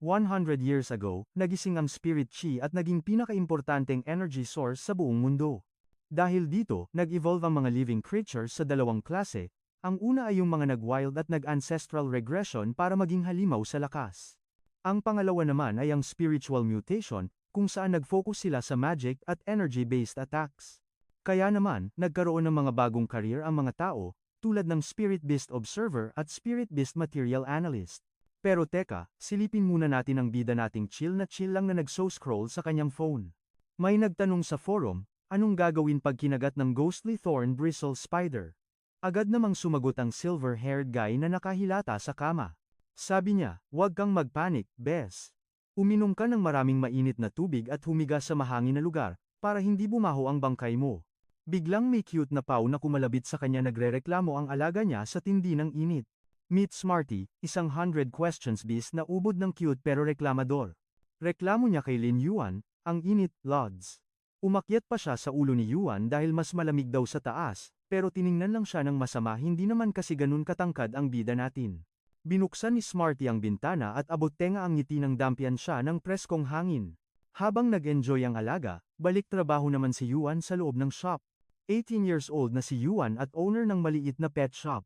100 years ago, nagising ang spirit chi at naging pinakaimportanteng energy source sa buong mundo. Dahil dito, nag-evolve ang mga living creatures sa dalawang klase. Ang una ay yung mga nag-wild at nag-ancestral regression para maging halimaw sa lakas. Ang pangalawa naman ay ang spiritual mutation, kung saan nag-focus sila sa magic at energy-based attacks. Kaya naman, nagkaroon ng mga bagong career ang mga tao, tulad ng Spirit Beast Observer at Spirit Beast Material Analyst. Pero teka, silipin muna natin ang bida nating chill lang na nagso-scroll sa kanyang phone. May nagtanong sa forum, anong gagawin pag kinagat ng ghostly thorn bristle spider? Agad namang sumagot ang silver-haired guy na nakahilata sa kama. Sabi niya, huwag kang magpanik, Bes. Uminom ka ng maraming mainit na tubig at humiga sa mahangin na lugar, para hindi bumaho ang bangkay mo. Biglang may cute na pau na kumalabit sa kanya nagrereklamo ang alaga niya sa tindi ng init. Meet Smarty, isang 100 questions beast na ubod ng cute pero reklamador. Reklamo niya kay Lin Yuan, ang init, Lods. Umakyat pa siya sa ulo ni Yuan dahil mas malamig daw sa taas, pero tiningnan lang siya ng masama hindi naman kasi ganun katangkad ang bida natin. Binuksan ni Smarty ang bintana at abot-tenga ang ngiti ng dampian siya ng preskong hangin. Habang nag-enjoy ang alaga, balik trabaho naman si Yuan sa loob ng shop. 18 years old na si Yuan at owner ng maliit na pet shop.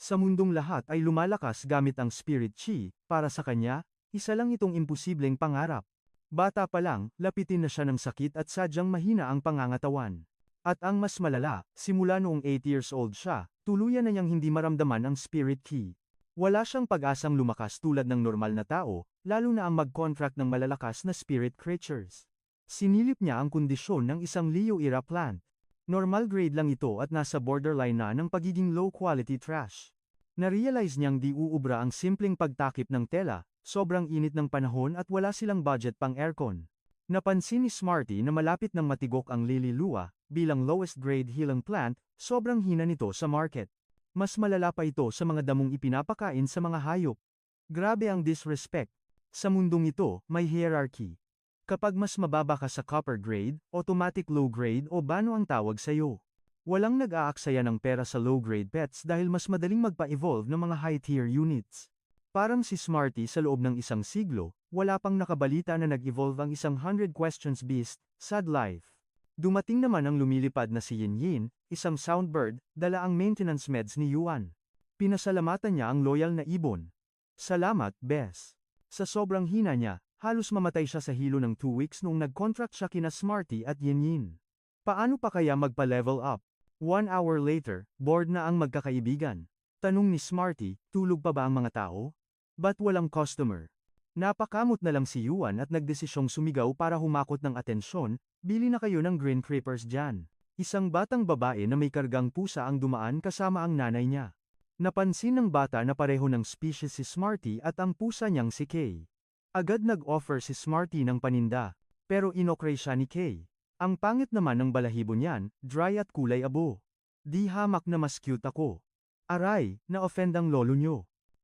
Sa mundong lahat ay lumalakas gamit ang spirit chi, para sa kanya, isa lang itong imposibleng pangarap. Bata pa lang, lapitin na siya ng sakit at sadyang mahina ang pangangatawan. At ang mas malala, simula noong 8 years old siya, tuluyan na niyang hindi maramdaman ang spirit chi. Wala siyang pag-asang lumakas tulad ng normal na tao, lalo na ang mag-contract ng malalakas na spirit creatures. Sinilip niya ang kondisyon ng isang Leo era plant. Normal grade lang ito at nasa borderline na ng pagiging low-quality trash. Narealize niyang di uubra ang simpleng pagtakip ng tela, sobrang init ng panahon at wala silang budget pang aircon. Napansin ni Smarty na malapit ng matigok ang Lily Lua, bilang lowest grade healing plant, sobrang hina nito sa market. Mas malala pa ito sa mga damong ipinapakain sa mga hayop. Grabe ang disrespect. Sa mundong ito, may hierarchy. Kapag mas mababa ka sa copper grade, automatic low grade o bano ang tawag sa'yo. Walang nag-aaksaya ng pera sa low grade pets dahil mas madaling magpa-evolve ng mga high tier units. Parang si Smarty sa loob ng isang siglo, wala pang nakabalita na nag-evolve ang isang 100 questions beast, sad life. Dumating naman ang lumilipad na si Yin Yin, isang soundbird, dala ang maintenance meds ni Yuan. Pinasalamatan niya ang loyal na ibon. Salamat, Bes. Sa sobrang hina niya, halos mamatay siya sa hilo ng 2 weeks noong nag-contract siya kina Smarty at Yin Yin. Paano pa kaya magpa-level up? 1 hour later, bored na ang magkakaibigan. Tanong ni Smarty, tulog pa ba ang mga tao? Ba't walang customer? Napakamot na lang si Yuan at nagdesisyong sumigaw para humakot ng atensyon, bili na kayo ng green creepers dyan. Isang batang babae na may kargang pusa ang dumaan kasama ang nanay niya. Napansin ng bata na pareho ng species si Smarty at ang pusa niyang si Kay. Agad nag-offer si Smarty ng paninda, pero inokray siya ni Kay. Ang pangit naman ng balahibo niyan, dry at kulay abo. Di hamak na mas cute ako. Aray, na-offend ang lolo nyo.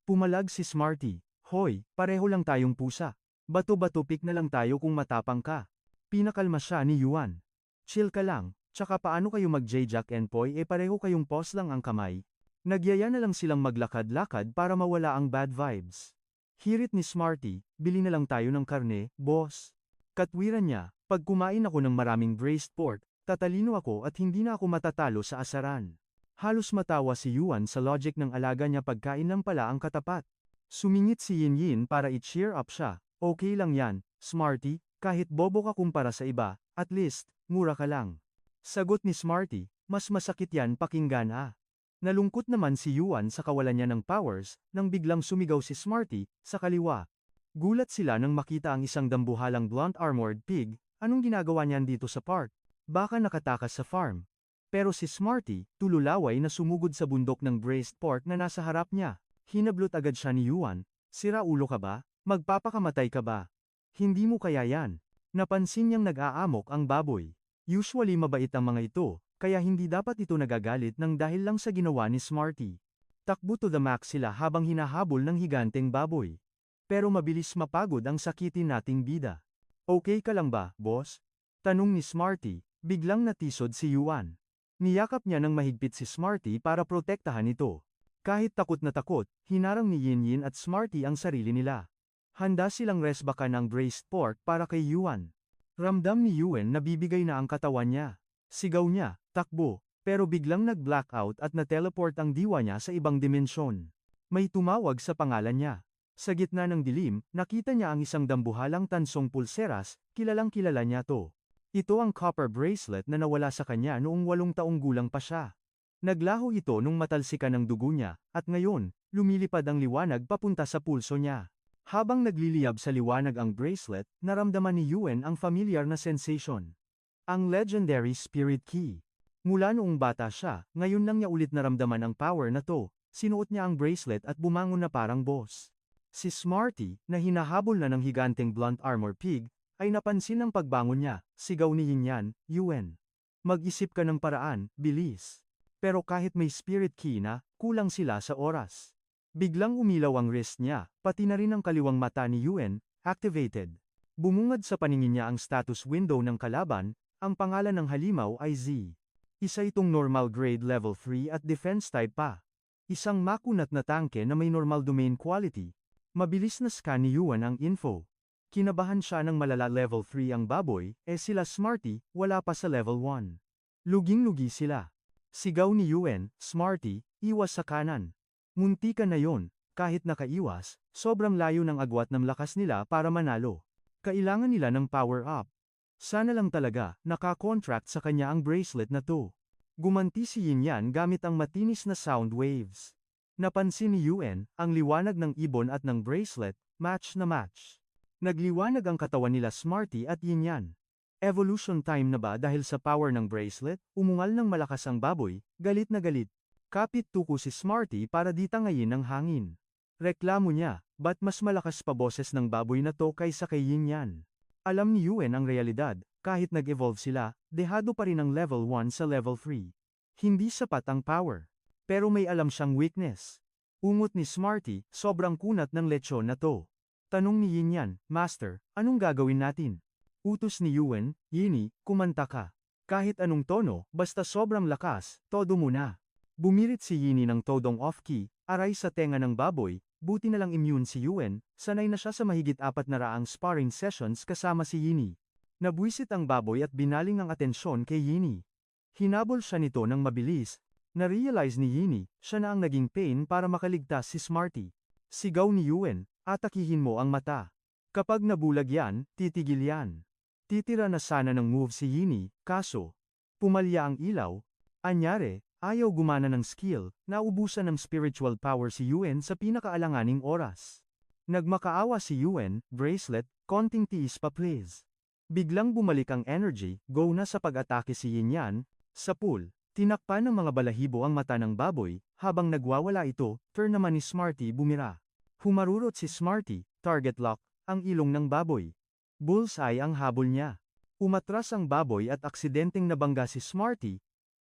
Pumalag si Smarty, hoy, pareho lang tayong pusa. Bato-bato pick na lang tayo kung matapang ka. Pinakalma siya ni Yuan. Chill ka lang, tsaka paano kayo mag-J-Jack and Poy pareho kayong pos lang ang kamay. Nagyaya na lang silang maglakad-lakad para mawala ang bad vibes. Hirit ni Smarty, bili na lang tayo ng karne, boss. Katwiran niya, pag kumain ako ng maraming braised pork, tatalino ako at hindi na ako matatalo sa asaran. Halos matawa si Yuan sa logic ng alaga niya pagkain lang pala ang katapat. Sumingit si Yin Yin para i-cheer up siya, okay lang yan, Smarty, kahit bobo ka kumpara sa iba, at least, mura ka lang. Sagot ni Smarty, mas masakit yan pakinggan ah. Nalungkot naman si Yuan sa kawalan niya ng powers, nang biglang sumigaw si Smarty, sa kaliwa. Gulat sila nang makita ang isang dambuhalang blunt armored pig, anong ginagawa niyan dito sa park? Baka nakatakas sa farm. Pero si Smarty, tululaway na sumugod sa bundok ng braised pork na nasa harap niya. Hinablot agad siya ni Yuan, sira ulo ka ba? Magpapakamatay ka ba? Hindi mo kaya yan. Napansin niyang nag-aamok ang baboy. Usually mabait ang mga ito, kaya hindi dapat ito nagagalit ng dahil lang sa ginawa ni Smarty. Takbo to the max sila habang hinahabol ng higanteng baboy. Pero mabilis mapagod ang sakitin nating bida. Okay ka lang ba, boss? Tanong ni Smarty, biglang natisod si Yuan. Niyakap niya ng mahigpit si Smarty para protektahan ito. Kahit takot na takot, hinarang ni Yin Yin at Smarty ang sarili nila. Handa silang resbakan ang braised pork para kay Yuan. Ramdam ni Yuen na bibigay na ang katawan niya. Sigaw niya, takbo, pero biglang nag-blackout at na-teleport ang diwa niya sa ibang dimensyon. May tumawag sa pangalan niya. Sa gitna ng dilim, nakita niya ang isang dambuhalang tansong pulseras, kilalang-kilala niya to. Ito ang copper bracelet na nawala sa kanya noong 8 taong gulang pa siya. Naglaho ito nung matalsikan ng dugo niya, at ngayon, lumilipad ang liwanag papunta sa pulso niya. Habang nagliliyab sa liwanag ang bracelet, naramdaman ni Yuen ang familiar na sensation. Ang legendary spirit key. Mula noong bata siya, ngayon lang niya ulit naramdaman ang power na to. Sinuot niya ang bracelet at bumangon na parang boss. Si Smarty, na hinahabol na ng higanteng blunt armor pig, ay napansin ng pagbangon niya. Sigaw ni Yinyan, Yuen. Mag-isip ka ng paraan, bilis. Pero kahit may spirit key na, kulang sila sa oras. Biglang umilaw ang wrist niya, pati na rin ang kaliwang mata ni Yuen, activated. Bumungad sa paningin niya ang status window ng kalaban, ang pangalan ng halimaw ay Z. Isa itong normal grade level 3 at defense type pa. Isang makunat na tangke na may normal domain quality. Mabilis na scan ni Yuan ang info. Kinabahan siya ng malala level 3 ang baboy, sila Smarty, wala pa sa level 1. Luging-lugi sila. Sigaw ni Yuen, Smarty, iwas sa kanan. Munti ka na yon, kahit nakaiwas, sobrang layo ng agwat ng lakas nila para manalo. Kailangan nila ng power up. Sana lang talaga, naka-contract sa kanya ang bracelet na to. Gumanti si Yinyan gamit ang matinis na sound waves. Napansin ni Yuen, ang liwanag ng ibon at ng bracelet, match na match. Nagliwanag ang katawan nila Smarty at Yinyan. Evolution time na ba dahil sa power ng bracelet? Umungal ng malakas ang baboy, galit na galit. Kapit tuko si Smarty para di tangayin ng hangin. Reklamo niya, ba't mas malakas pa boses ng baboy na to kaysa kay Yinyan? Alam ni Yuen ang realidad, kahit nag-evolve sila, dehado pa rin ang level 1 sa level 3. Hindi sapat ang power. Pero may alam siyang weakness. Ungot ni Smarty, sobrang kunat ng lechon na to. Tanong ni Yinyan, Master, anong gagawin natin? Utos ni Yuen, Yini, kumanta ka. Kahit anong tono, basta sobrang lakas, todo mo na. Bumirit si Yini ng todong off-key, aray sa tenga ng baboy, buti na lang immune si Yuen, sanay na siya sa mahigit 400 sparring sessions kasama si Yini. Nabwisit ang baboy at binaling ang atensyon kay Yini. Hinabol siya nito ng mabilis, na-realize ni Yini, siya na ang naging pain para makaligtas si Smarty. Sigaw ni Yuen, atakihin mo ang mata. Kapag nabulag yan, titigil yan. Titira na sana ng move si Yini, kaso, pumalya ang ilaw. Anyare, ayaw gumana ng skill, naubusan ng spiritual power si Yuen sa pinakaalanganing oras. Nagmakaawa si Yuen, bracelet, konting tiis pa please. Biglang bumalik ang energy, go na sa pag-atake si Yinyan, sa pool. Tinakpan ng mga balahibo ang mata ng baboy, habang nagwawala ito, turn naman ni Smarty bumira. Humarurot si Smarty, target lock, ang ilong ng baboy. Bullseye ang habol niya. Umatras ang baboy at aksidenteng nabangga si Smarty.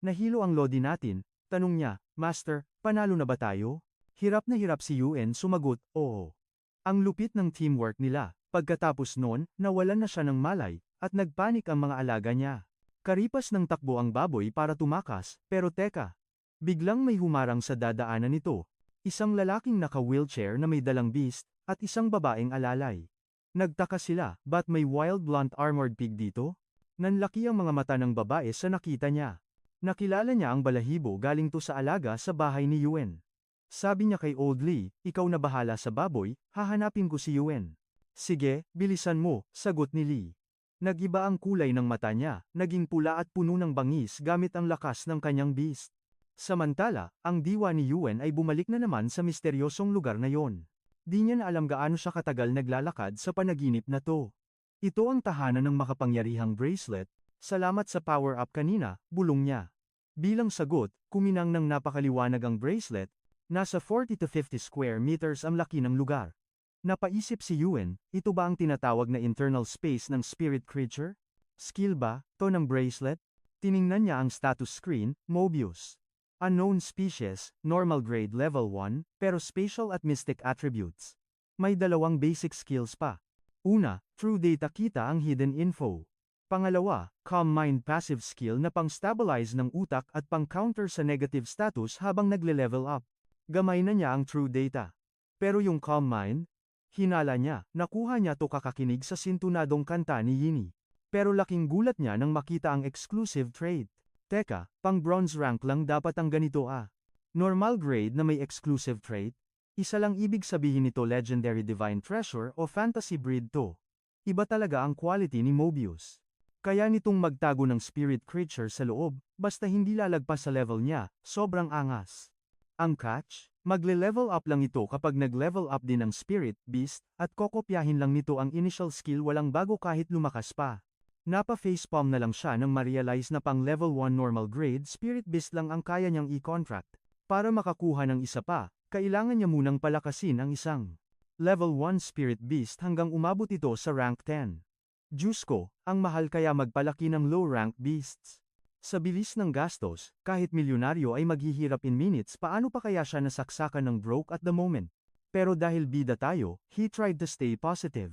Nahilo ang lodi natin, tanong niya, Master, panalo na ba tayo? Hirap na hirap si Yuen sumagot, oo. Ang lupit ng teamwork nila, pagkatapos noon, nawalan na siya ng malay, at nagpanik ang mga alaga niya. Karipas ng takbo ang baboy para tumakas, pero teka. Biglang may humarang sa dadaanan nito. Isang lalaking naka-wheelchair na may dalang beast, at isang babaeng alalay. Nagtaka sila, ba't may wild blunt armored pig dito? Nanlaki ang mga mata ng babae sa nakita niya. Nakilala niya ang balahibo galing to sa alaga sa bahay ni Yuen. Sabi niya kay Old Lee, ikaw na bahala sa baboy, hahanapin ko si Yuen. Sige, bilisan mo, sagot ni Lee. Nagiba ang kulay ng mata niya, naging pula at puno ng bangis gamit ang lakas ng kanyang beast. Samantala, ang diwa ni Yuen ay bumalik na naman sa misteryosong lugar na yon. Di niya na alam gaano siya katagal naglalakad sa panaginip na to. Ito ang tahanan ng makapangyarihang bracelet, salamat sa power-up kanina, bulong niya. Bilang sagot, kuminang ng napakaliwanag ang bracelet, nasa 40 to 50 square meters ang laki ng lugar. Napaisip si Yuen, ito ba ang tinatawag na internal space ng spirit creature? Skill ba, to ng bracelet? Tiningnan niya ang status screen, Mobius. Unknown species, normal grade level 1, pero spatial at mystic attributes. May dalawang basic skills pa. Una, true data kita ang hidden info. Pangalawa, Calm Mind passive skill na pang-stabilize ng utak at pang-counter sa negative status habang nagle-level up. Gamay na niya ang true data. Pero yung Calm Mind? Hinala niya, nakuha niya to kakakinig sa sintunadong kanta ni Yini. Pero laking gulat niya nang makita ang exclusive trait. Teka, pang bronze rank lang dapat ang ganito ah. Normal grade na may exclusive trait? Isa lang ibig sabihin nito legendary divine treasure o fantasy breed to. Iba talaga ang quality ni Mobius. Kaya nitong magtago ng spirit creature sa loob, basta hindi lalagpas sa level niya, sobrang angas. Ang catch? Magle-level up lang ito kapag nag-level up din ng spirit, beast, at kokopyahin lang nito ang initial skill walang bago kahit lumakas pa. Napa-facepalm na lang siya nang ma-realize na pang level 1 normal grade spirit beast lang ang kaya niyang i-contract. Para makakuha ng isa pa, kailangan niya munang palakasin ang isang level 1 spirit beast hanggang umabot ito sa rank 10. Diyos ko, ang mahal kaya magpalaki ng low rank beasts. Sa bilis ng gastos, kahit milyonaryo ay maghihirap in minutes paano pa kaya siya nasaksakan ng broke at the moment. Pero dahil bida tayo, he tried to stay positive.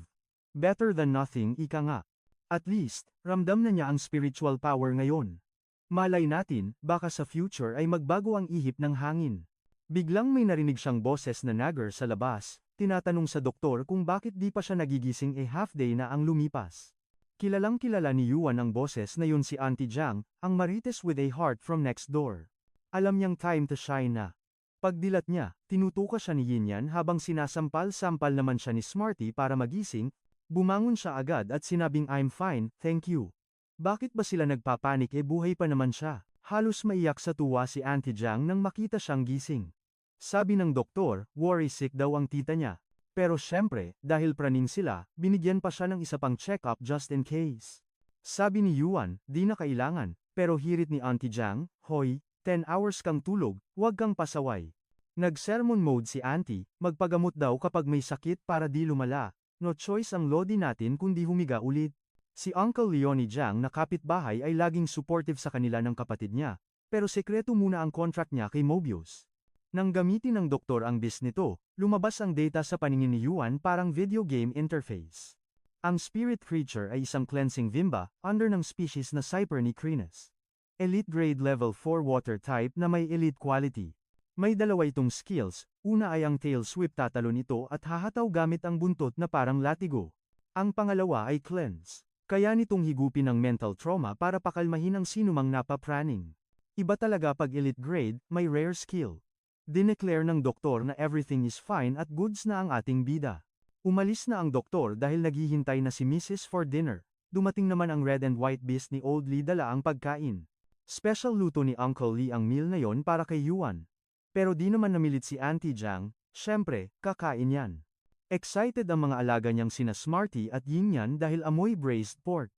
Better than nothing ika nga. At least, ramdam na niya ang spiritual power ngayon. Malay natin, baka sa future ay magbago ang ihip ng hangin. Biglang may narinig siyang boses na nagger sa labas, tinatanong sa doktor kung bakit di pa siya nagigising half day na ang lumipas. Kilalang kilala ni Yuan ang boses na yun si Auntie Jiang, ang marites with a heart from next door. Alam niyang time to shine na. Pagdilat niya, tinutuka siya ni Yinyan habang sinasampal-sampal naman siya ni Smarty para magising, bumangon siya agad at sinabing I'm fine, thank you. Bakit ba sila nagpapanik buhay pa naman siya? Halos maiyak sa tuwa si Auntie Jiang nang makita siyang gising. Sabi ng doktor, worry sick daw ang tita niya. Pero syempre, dahil praning sila, binigyan pa siya ng isa pang check-up just in case. Sabi ni Yuan, di na kailangan, pero hirit ni Auntie Jiang, hoy, 10 hours kang tulog, huwag kang pasaway. Nag-sermon mode si Auntie, magpagamot daw kapag may sakit para di lumala. No choice ang lodi natin kundi humiga ulit. Si Uncle Leonie Jiang na kapitbahay ay laging supportive sa kanila ng kapatid niya, pero sekreto muna ang contract niya kay Mobius. Nang gamitin ng doktor ang BIS nito, lumabas ang data sa paningin ni Yuan parang video game interface. Ang spirit creature ay isang cleansing Vimba, under ng species na Cypernecrinus. Elite grade level 4 water type na may elite quality. May dalawa itong skills, una ay ang tail sweep tatalon ito at hahataw gamit ang buntot na parang latigo. Ang pangalawa ay cleanse. Kaya nitong higupin ng mental trauma para pakalmahin ang sinumang napapraning. Iba talaga pag elite grade, may rare skill. Dineclare ng doktor na everything is fine at goods na ang ating bida. Umalis na ang doktor dahil naghihintay na si Mrs. for dinner. Dumating naman ang red and white beast ni Old Lee dala ang pagkain. Special luto ni Uncle Lee ang meal na yon para kay Yuan. Pero di naman namilit si Auntie Jiang, syempre, kakain yan. Excited ang mga alaga niyang sina Smarty at Yinyan dahil amoy braised pork.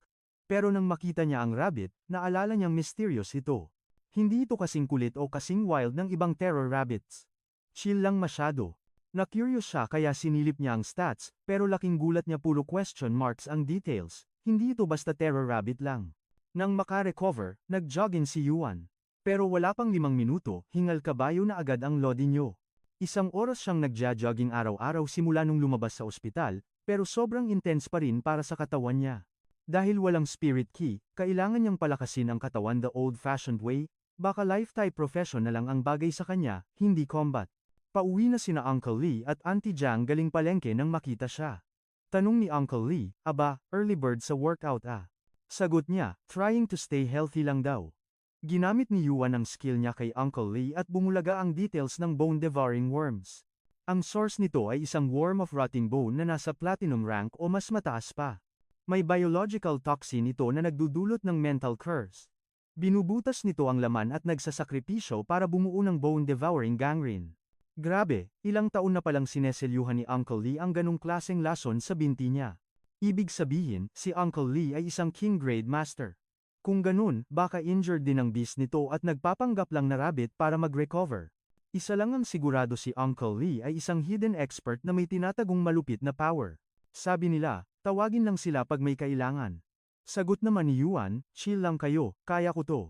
Pero nang makita niya ang rabbit, naalala niyang mysterious ito. Hindi ito kasing kulit o kasing wild ng ibang terror rabbits. Chill lang masyado. Na-curious siya kaya sinilip niya ang stats, pero laking gulat niya puro question marks ang details. Hindi ito basta terror rabbit lang. Nang makarecover, nag-jogging si Yuan. Pero wala pang 5 minuto, hingal kabayo na agad ang lodi niyo. Isang oras siyang nagja-jogging araw-araw simula nung lumabas sa ospital, pero sobrang intense pa rin para sa katawan niya. Dahil walang spirit key, kailangan niyang palakasin ang katawan the old-fashioned way. Baka lifetime profession na lang ang bagay sa kanya, hindi combat. Pauwi na sina Uncle Lee at Auntie Jiang galing palengke nang makita siya. Tanong ni Uncle Lee, aba, early bird sa workout ah. Sagot niya, trying to stay healthy lang daw. Ginamit ni Yuan ang skill niya kay Uncle Lee at bumulaga ang details ng bone-devouring worms. Ang source nito ay isang worm of rotting bone na nasa platinum rank o mas mataas pa. May biological toxin ito na nagdudulot ng mental curse. Binubutas nito ang laman at nagsasakripisyo para bumuo ng bone-devouring gangrene. Grabe, ilang taon na palang sineselyuhan ni Uncle Lee ang ganong klaseng lason sa binti niya. Ibig sabihin, si Uncle Lee ay isang king grade master. Kung ganun, baka injured din ang beast nito at nagpapanggap lang na rabbit para mag-recover. Isa lang ang sigurado si Uncle Lee ay isang hidden expert na may tinatagong malupit na power. Sabi nila, tawagin lang sila pag may kailangan. Sagot naman ni Yuan, chill lang kayo, kaya ko to.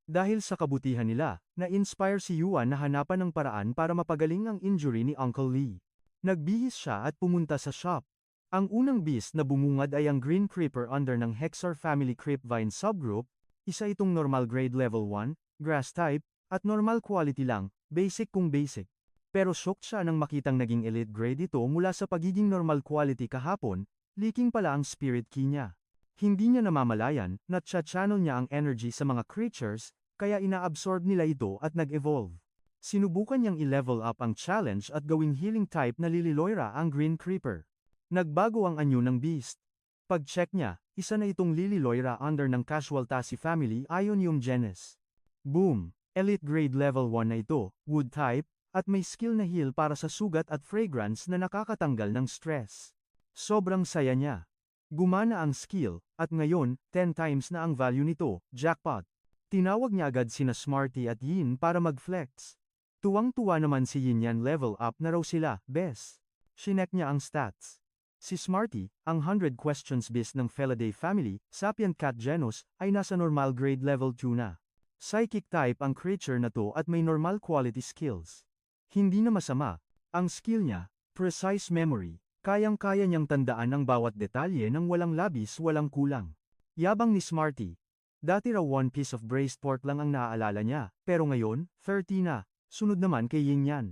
Dahil sa kabutihan nila, na-inspire si Yuan na hanapan ng paraan para mapagaling ang injury ni Uncle Lee. Nagbihis siya at pumunta sa shop. Ang unang beast na bumungad ay ang Green Creeper under ng Hexor Family Creepvine subgroup, isa itong normal grade level 1, grass type, at normal quality lang, basic kung basic. Pero shocked siya nang makitang naging elite grade ito mula sa pagiging normal quality kahapon, leaking pala ang spirit key niya. Hindi niya namamalayan, natcha-channel niya ang energy sa mga creatures, kaya inaabsorb nila ito at nag-evolve. Sinubukan niyang i-level up ang challenge at gawing healing type na Lilyloira ang Green Creeper. Nagbago ang anyo ng beast. Pag-check niya, isa na itong Lilyloira under ng Casualtaceae family Ionium genus. Boom! Elite grade level 1 na ito, wood type, at may skill na heal para sa sugat at fragrance na nakakatanggal ng stress. Sobrang saya niya. Gumana ang skill, at ngayon, 10 times na ang value nito, jackpot. Tinawag niya agad sina Smarty at Yin para mag-flex. Tuwang-tuwa naman si Yin yan level up na raw sila, bes. Shinek niya ang stats. Si Smarty, ang 100 questions beast ng Felidae family, sapient cat genus, ay nasa normal grade level 2 na. Psychic type ang creature na to at may normal quality skills. Hindi na masama. Ang skill niya, precise memory. Kayang-kaya niyang tandaan ang bawat detalye ng walang labis walang kulang. Yabang ni Smarty. Dati raw 1 piece of braised pork lang ang naaalala niya, pero ngayon, 30 na. Sunod naman kay Yin Yan.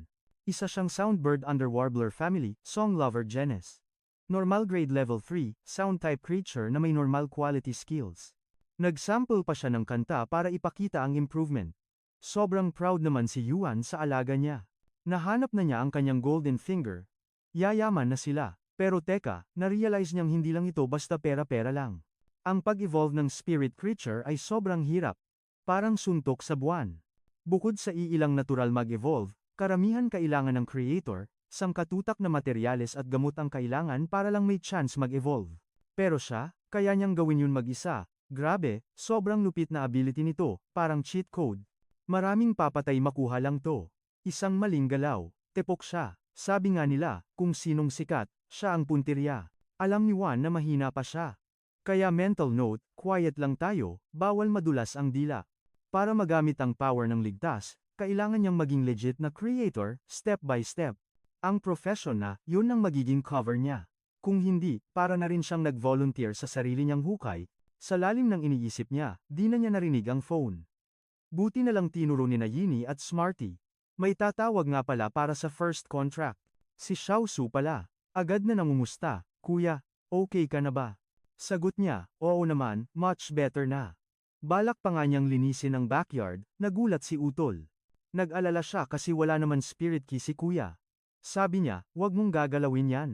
Isa siyang Soundbird under Warbler family, Song Lover genus. Normal grade level 3, sound type creature na may normal quality skills. Nagsample pa siya ng kanta para ipakita ang improvement. Sobrang proud naman si Yuan sa alaga niya. Nahanap na niya ang kanyang golden finger. Yayaman na sila. Pero teka, na-realize niyang hindi lang ito basta pera-pera lang. Ang pag-evolve ng spirit creature ay sobrang hirap. Parang suntok sa buwan. Bukod sa iilang natural mag-evolve, karamihan kailangan ng creator, sangkatutak na materyales at gamot ang kailangan para lang may chance mag-evolve. Pero siya, kaya niyang gawin yun mag-isa. Grabe, sobrang lupit na ability nito, parang cheat code. Maraming papatay makuha lang to. Isang maling galaw, tepok siya. Sabi nga nila, kung sinong sikat, siya ang puntirya. Alam ni Juan na mahina pa siya. Kaya mental note, quiet lang tayo, bawal madulas ang dila. Para magamit ang power ng ligtas, kailangan niyang maging legit na creator, step by step. Ang profession na, yun ang magiging cover niya. Kung hindi, para na rin siyang nag-volunteer sa sarili niyang hukay. Sa lalim ng iniisip niya, di na niya narinig ang phone. Buti na lang tinuro ni Yini at Smarty. May tatawag nga pala para sa first contract. Si Xiaosu pala. Agad na nangumusta, Kuya, okay ka na ba? Sagot niya, oo naman, much better na. Balak pa nga niyang linisin ang backyard, nagulat si Utol. Nag-alala siya kasi wala naman spirit key si Kuya. Sabi niya, wag mong gagalawin yan.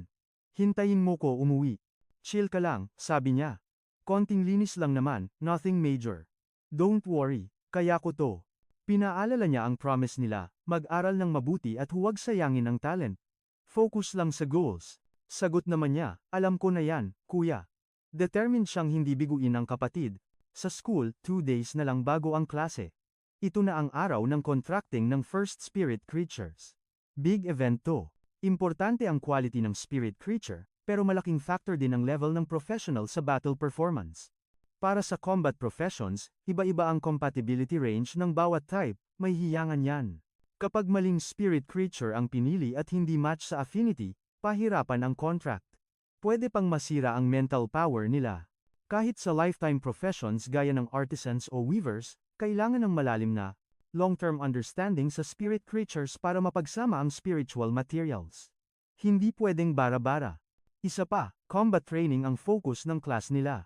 Hintayin mo ko umuwi. Chill ka lang, sabi niya. Konting linis lang naman, nothing major. Don't worry, kaya ko to. Pinaalala niya ang promise nila, mag-aral ng mabuti at huwag sayangin ang talent. Focus lang sa goals. Sagot naman niya, alam ko na yan, kuya. Determined siyang hindi biguin ang kapatid. Sa school, 2 days na lang bago ang klase. Ito na ang araw ng contracting ng first spirit creatures. Big event to. Importante ang quality ng spirit creature, pero malaking factor din ang level ng professional sa battle performance. Para sa combat professions, iba-iba ang compatibility range ng bawat type, may hiyangan yan. Kapag maling spirit creature ang pinili at hindi match sa affinity, pahirapan ang contract. Pwede pang masira ang mental power nila. Kahit sa lifetime professions gaya ng artisans o weavers, kailangan ng malalim na, long-term understanding sa spirit creatures para mapagsama ang spiritual materials. Hindi pwedeng bara-bara. Isa pa, combat training ang focus ng class nila.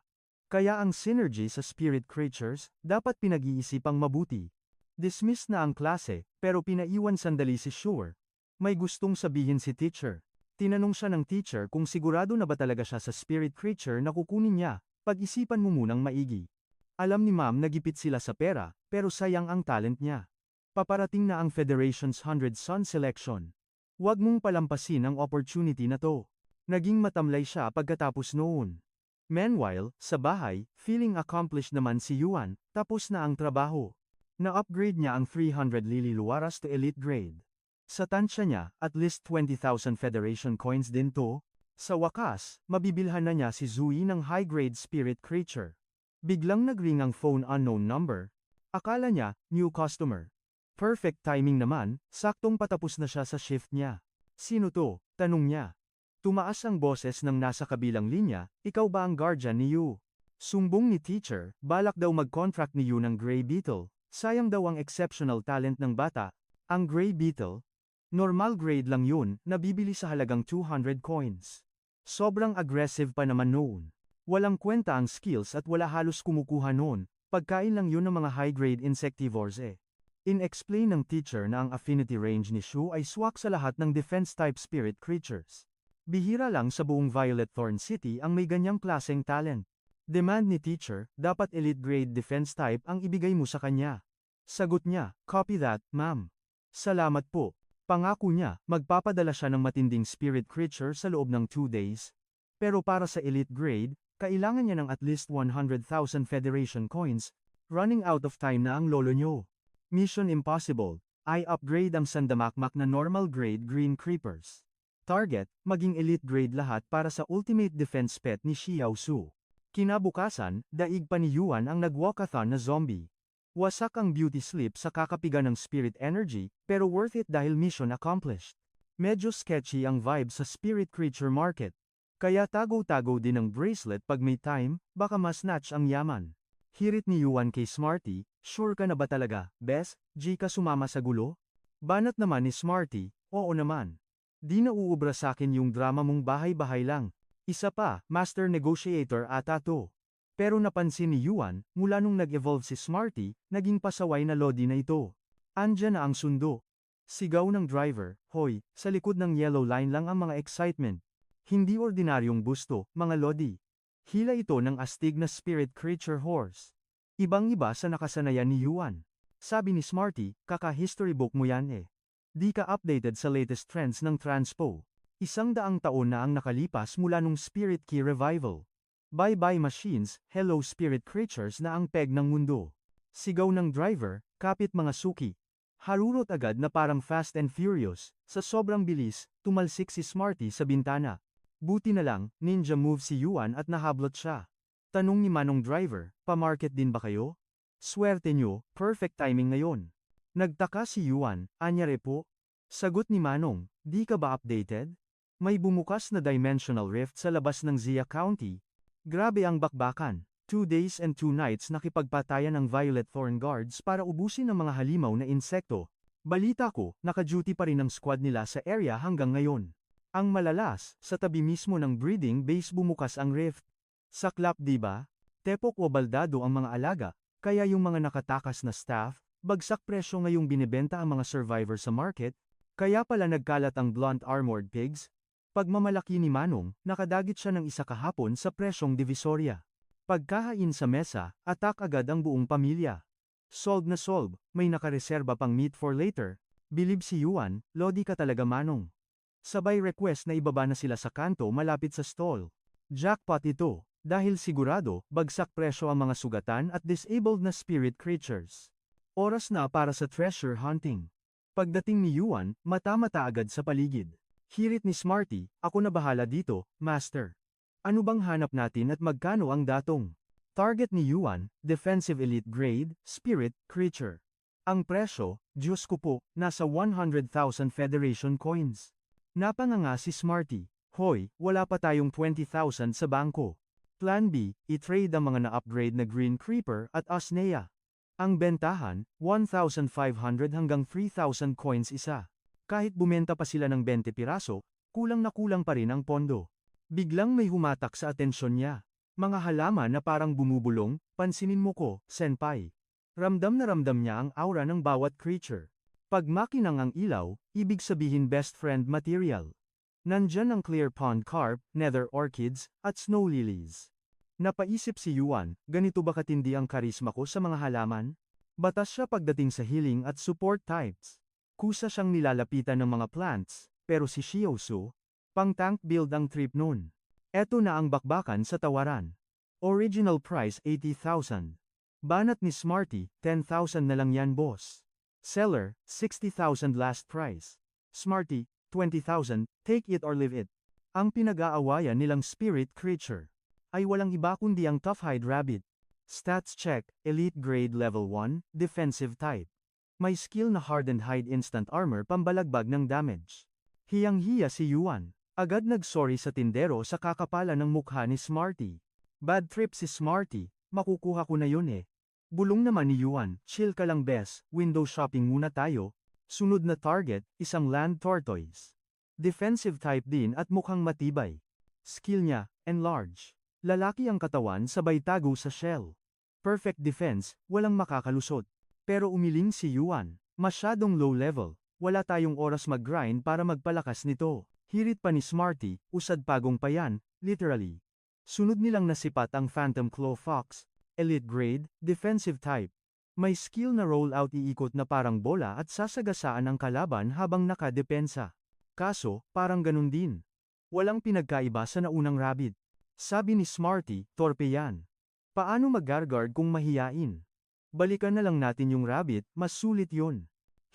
Kaya ang synergy sa spirit creatures, dapat pinag-iisipang mabuti. Dismiss na ang klase, pero pinaiwan sandali si Shure. May gustong sabihin si teacher. Tinanong siya ng teacher kung sigurado na ba talaga siya sa spirit creature na kukunin niya, pag-isipan mo munang maigi. Alam ni ma'am nagipit sila sa pera, pero sayang ang talent niya. Paparating na ang Federation's 100 Son Selection. Huwag mong palampasin ang opportunity na to. Naging matamlay siya pagkatapos noon. Meanwhile, sa bahay, feeling accomplished naman si Yuan, tapos na ang trabaho. Na-upgrade niya ang 300 Lilyluaras to elite grade. Sa tansya niya, at least 20,000 Federation coins din to. Sa wakas, mabibilhan na niya si Zui ng high-grade spirit creature. Biglang nagring ang phone unknown number. Akala niya, new customer. Perfect timing naman, saktong patapos na siya sa shift niya. Sino to? Tanong niya. Tumaas ang boses ng nasa kabilang linya, ikaw ba ang guardian ni Yu? Sumbong ni teacher, balak daw mag-contract ni Yu ng Grey Beetle, sayang daw ang exceptional talent ng bata. Ang Grey Beetle? Normal grade lang yun, nabibili sa halagang 200 coins. Sobrang aggressive pa naman noon. Walang kwenta ang skills at wala halos kumukuha noon, pagkain lang yun ng mga high-grade insectivores eh. In-explain ng teacher na ang affinity range ni Shu ay swak sa lahat ng defense-type spirit creatures. Bihira lang sa buong Violet Thorn City ang may ganyang klaseng talent. Demand ni teacher, dapat elite grade defense type ang ibigay mo sa kanya. Sagot niya, copy that, ma'am. Salamat po. Pangako niya, magpapadala siya ng matinding spirit creature sa loob ng 2 days. Pero para sa elite grade, kailangan niya ng at least 100,000 Federation coins, running out of time na ang lolo niyo. Mission impossible. I upgrade ang sandamakmak na normal grade green creepers. Target, maging elite grade lahat para sa ultimate defense pet ni Xiao Su. Kinabukasan, daig pa ni Yuan ang nag-walkathon na zombie. Wasak ang beauty sleep sa kakapiga ng spirit energy, pero worth it dahil mission accomplished. Medyo sketchy ang vibe sa spirit creature market. Kaya tago-tago din ang bracelet pag may time, baka mas-snatch ang yaman. Hirit ni Yuan kay Smarty, sure ka na ba talaga, Bes, G ka sumama sa gulo? Banat naman ni Smarty, oo naman. Di na uubra sakin yung drama mong bahay-bahay lang. Isa pa, master negotiator ata to. Pero napansin ni Yuan, mula nung nag-evolve si Smarty, naging pasaway na lodi na ito. Andyan na ang sundo. Sigaw ng driver, hoy, sa likod ng yellow line lang ang mga excitement. Hindi ordinaryong busto, mga lodi. Hila ito ng astig na spirit creature horse. Ibang-iba sa nakasanayan ni Yuan. Sabi ni Smarty, kaka-history book mo yan eh. Di ka updated sa latest trends ng transpo. 100 taon na ang nakalipas mula nung Spirit Key Revival. Bye-bye machines, hello spirit creatures na ang peg ng mundo. Sigaw ng driver, kapit mga suki. Harurot agad na parang Fast and Furious, sa sobrang bilis, tumalsik si Smarty sa bintana. Buti na lang, ninja move si Yuan at nahablot siya. Tanong ni Manong driver, pa-market din ba kayo? Swerte nyo, perfect timing ngayon. Nagtaka si Yuan, anyare po? Sagot ni Manong, di ka ba updated? May bumukas na dimensional rift sa labas ng Zia County. Grabe ang bakbakan. 2 days and 2 nights nakipagpatayan ang Violet Thorn Guards para ubusin ang mga halimaw na insekto. Balita ko, naka-duty pa rin ang squad nila sa area hanggang ngayon. Ang malalas, sa tabi mismo ng breeding base bumukas ang rift. Saklap diba? Tepok o baldado ang mga alaga, kaya yung mga nakatakas na staff, bagsak presyo ngayong binebenta ang mga survivor sa market, kaya pala nagkalat ang blunt armored pigs. Pagmamalaki ni Manong, nakadagit siya ng isa kahapon sa presyong divisoria. Pagkahain sa mesa, atak agad ang buong pamilya. Solve na solve, may nakareserba pang meat for later. Bilib si Yuan, lodi ka talaga Manong. Sabay request na ibaba na sila sa kanto malapit sa stall. Jackpot ito, dahil sigurado, bagsak presyo ang mga sugatan at disabled na spirit creatures. Oras na para sa treasure hunting. Pagdating ni Yuan, mata-mata agad sa paligid. Hirit ni Smarty, ako na bahala dito, master. Ano bang hanap natin at magkano ang datong? Target ni Yuan, defensive elite grade, spirit, creature. Ang presyo, Diyos ko po, nasa 100,000 Federation coins. Napanganga si Smarty, hoy, wala pa tayong 20,000 sa bangko. Plan B, i-trade ang mga na-upgrade na Green Creeper at Osnea. Ang bentahan, 1,500 hanggang 3,000 coins isa. Kahit bumenta pa sila ng 20 piraso, kulang na kulang pa rin ang pondo. Biglang may humatak sa atensyon niya. Mga halaman na parang bumubulong, pansinin mo ko, senpai. Ramdam na ramdam niya ang aura ng bawat creature. Pag makinang ang ilaw, ibig sabihin best friend material. Nandyan ang clear pond carp, nether orchids, at snow lilies. Napaisip si Yuan, ganito ba katindi ang karisma ko sa mga halaman? Batas siya pagdating sa healing at support types. Kusa siyang nilalapitan ng mga plants, pero si Xiaosu, pang tank build ang trip nun. Eto na ang bakbakan sa tawaran. Original price 80,000. Banat ni Smarty, 10,000 na lang yan boss. Seller, 60,000 last price. Smarty, 20,000, take it or leave it. Ang pinag-aawayan nilang spirit creature ay walang iba kundi ang Tough-Hide Rabbit. Stats check, Elite Grade Level 1, Defensive Type. May skill na Hardened Hide Instant Armor pambalagbag ng damage. Hiyang-hiya si Yuan. Agad nag-sorry sa tindero sa kakapalan ng mukha ni Smarty. Bad trip si Smarty, makukuha ko na yun eh. Bulong naman ni Yuan, chill ka lang bes, window shopping muna tayo. Sunod na target, isang land tortoise. Defensive type din at mukhang matibay. Skill niya, enlarge. Lalaki ang katawan sabay tago sa shell. Perfect defense, walang makakalusot. Pero umiling si Yuan. Masyadong low level. Wala tayong oras mag-grind para magpalakas nito. Hirit pa ni Smarty, usad pagong pa yan, literally. Sunod nilang nasipat ang Phantom Claw Fox. Elite grade, defensive type. May skill na rollout iikot na parang bola at sasagasaan ang kalaban habang nakadepensa. Kaso, parang ganun din. Walang pinagkaiba sa naunang rabbit. Sabi ni Smarty, torpe yan. Paano mag-guard kung mahiyain? Balikan na lang natin yung rabbit, mas sulit yun.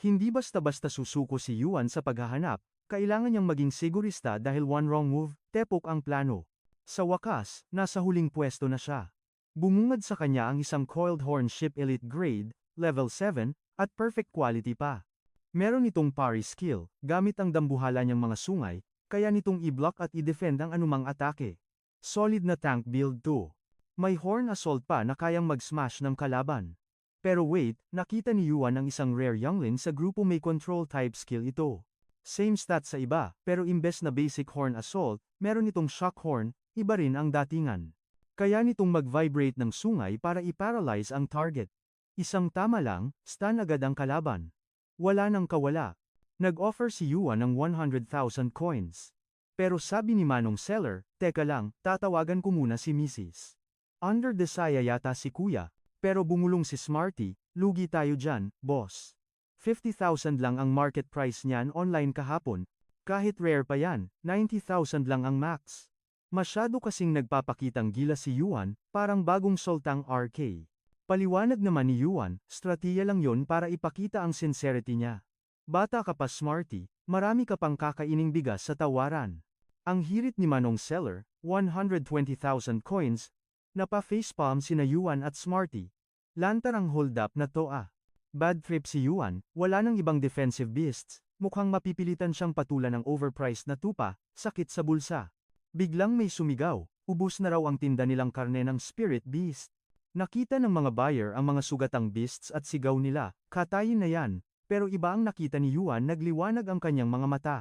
Hindi basta-basta susuko si Yuan sa paghahanap, kailangan niyang maging sigurista dahil one wrong move, tepok ang plano. Sa wakas, nasa huling pwesto na siya. Bumungad sa kanya ang isang coiled horn ship elite grade, level 7, at perfect quality pa. Meron itong parry skill, gamit ang dambuhala niyang mga sungay, kaya nitong i-block at i-defend ang anumang atake. Solid na tank build too. May horn assault pa na kayang mag-smash ng kalaban. Pero wait, nakita ni Yuan ang isang rare youngling sa grupo may control type skill ito. Same stats sa iba, pero imbes na basic horn assault, meron itong shock horn, iba rin ang datingan. Kaya nitong mag-vibrate ng sungay para i-paralyze ang target. Isang tama lang, stun agad ang kalaban. Wala nang kawala. Nag-offer si Yuan ng 100,000 coins. Pero sabi ni Manong Seller, teka lang, tatawagan ko muna si Mrs. Under desire yata si Kuya, pero bumulong si Smarty, lugi tayo dyan, boss. 50,000 lang ang market price niyan online kahapon. Kahit rare pa yan, 90,000 lang ang max. Masyado kasing nagpapakitang gila si Yuan, parang bagong sultang RK. Paliwanag naman ni Yuan, strategiya lang yon para ipakita ang sincerity niya. Bata ka pa Smarty, marami ka pang kakaining bigas sa tawaran. Ang hirit ni Manong Seller, 120,000 coins, napa-facepalm sina Yuan at Smarty. Lantar ang hold up na to ah. Bad trip si Yuan, wala nang ibang defensive beasts, mukhang mapipilitan siyang patulan ng overpriced na tupa, sakit sa bulsa. Biglang may sumigaw, ubos na raw ang tinda nilang karne ng spirit beast. Nakita ng mga buyer ang mga sugatang beasts at sigaw nila, katayin na yan, pero iba ang nakita ni Yuan nagliwanag ang kanyang mga mata.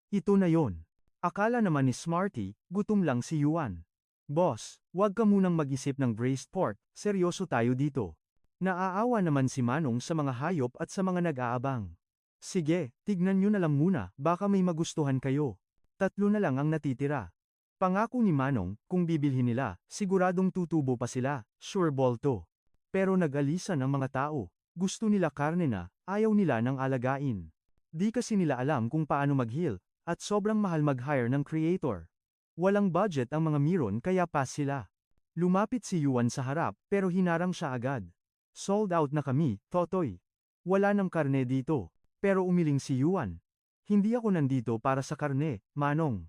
Ito na yon. Akala naman ni Smarty, gutom lang si Yuan. Boss, wag ka munang mag-isip ng braised pork, seryoso tayo dito. Naaawa naman si Manong sa mga hayop at sa mga nag-aabang. Sige, tignan nyo na lang muna, baka may magustuhan kayo. 3 na lang ang natitira. Pangako ni Manong, kung bibilhin nila, siguradong tutubo pa sila, sure ball to. Pero nag-alisan ang mga tao. Gusto nila karne na, ayaw nila ng alagain. Di kasi nila alam kung paano mag-heal, at sobrang mahal mag-hire ng creator. Walang budget ang mga Miron kaya pass sila. Lumapit si Yuan sa harap, pero hinarang siya agad. Sold out na kami, Totoy. Wala nang karne dito. Pero umiling si Yuan. Hindi ako nandito para sa karne, Manong.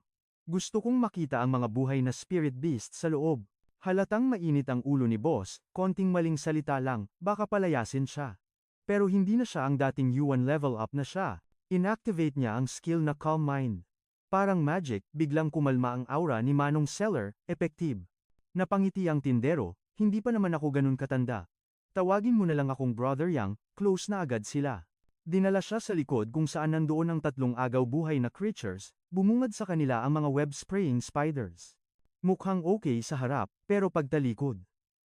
Gusto kong makita ang mga buhay na spirit beast sa loob. Halatang mainit ang ulo ni boss, konting maling salita lang, baka palayasin siya. Pero hindi na siya ang dating Yuan level up na siya. Inactivate niya ang skill na Calm Mind. Parang magic, biglang kumalma ang aura ni Manong Seller, effective. Napangiti ang tindero, hindi pa naman ako ganun katanda. Tawagin mo na lang akong Brother Yang, close na agad sila. Dinala siya sa likod kung saan nandoon ang 3 agaw buhay na creatures, bumungad sa kanila ang mga web-spraying spiders. Mukhang okay sa harap, pero pagtalikod.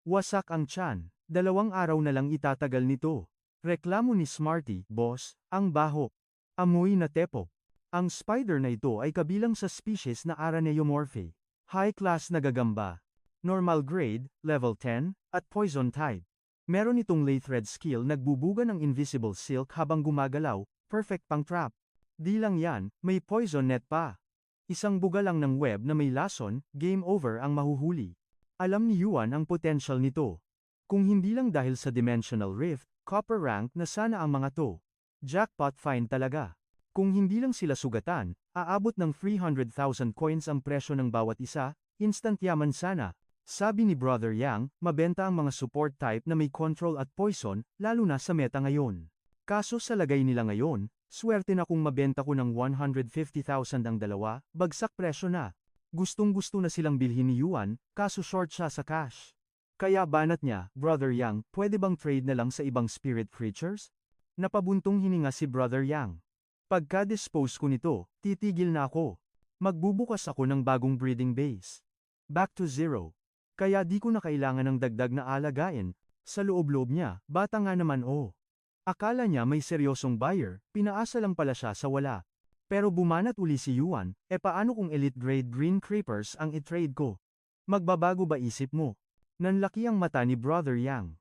Wasak ang tiyan, 2 araw na lang itatagal nito. Reklamo ni Smarty, boss, ang baho. Amoy na tepo. Ang spider na ito ay kabilang sa species na Araneomorphae. High-class na gagamba. Normal grade, level 10, at poison type. Meron itong lay thread skill nagbubuga ng invisible silk habang gumagalaw, perfect pang trap. Di lang yan, may poison net pa. Isang buga lang ng web na may lason, game over ang mahuhuli. Alam ni Yuan ang potential nito. Kung hindi lang dahil sa dimensional rift, copper rank na sana ang mga to. Jackpot fine talaga. Kung hindi lang sila sugatan, aabot ng 300,000 coins ang presyo ng bawat isa, instant yaman sana. Sabi ni Brother Yang, mabenta ang mga support type na may control at poison, lalo na sa meta ngayon. Kaso sa lagay nila ngayon, swerte na kung mabenta ko ng 150,000 ang dalawa, bagsak presyo na. Gustong-gusto na silang bilhin ni Yuan, kaso short siya sa cash. Kaya banat niya, Brother Yang, pwede bang trade na lang sa ibang spirit creatures? Napabuntong hininga si Brother Yang. Pagka-dispose ko nito, titigil na ako. Magbubukas ako ng bagong breeding base. Back to zero. Kaya di ko na kailangan ng dagdag na alagain. Sa loob-loob niya, bata nga naman oh. Akala niya may seryosong buyer, pinaasa lang pala siya sa wala. Pero bumanat uli si Yuan, paano kung elite grade green creepers ang i-trade ko? Magbabago ba isip mo? Nanlaki ang mata ni Brother Yang.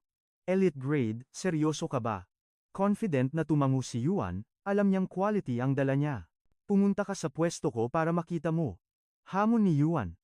Elite grade, seryoso ka ba? Confident na tumango si Yuan, alam niyang quality ang dala niya. Pumunta ka sa pwesto ko para makita mo. Hamon ni Yuan.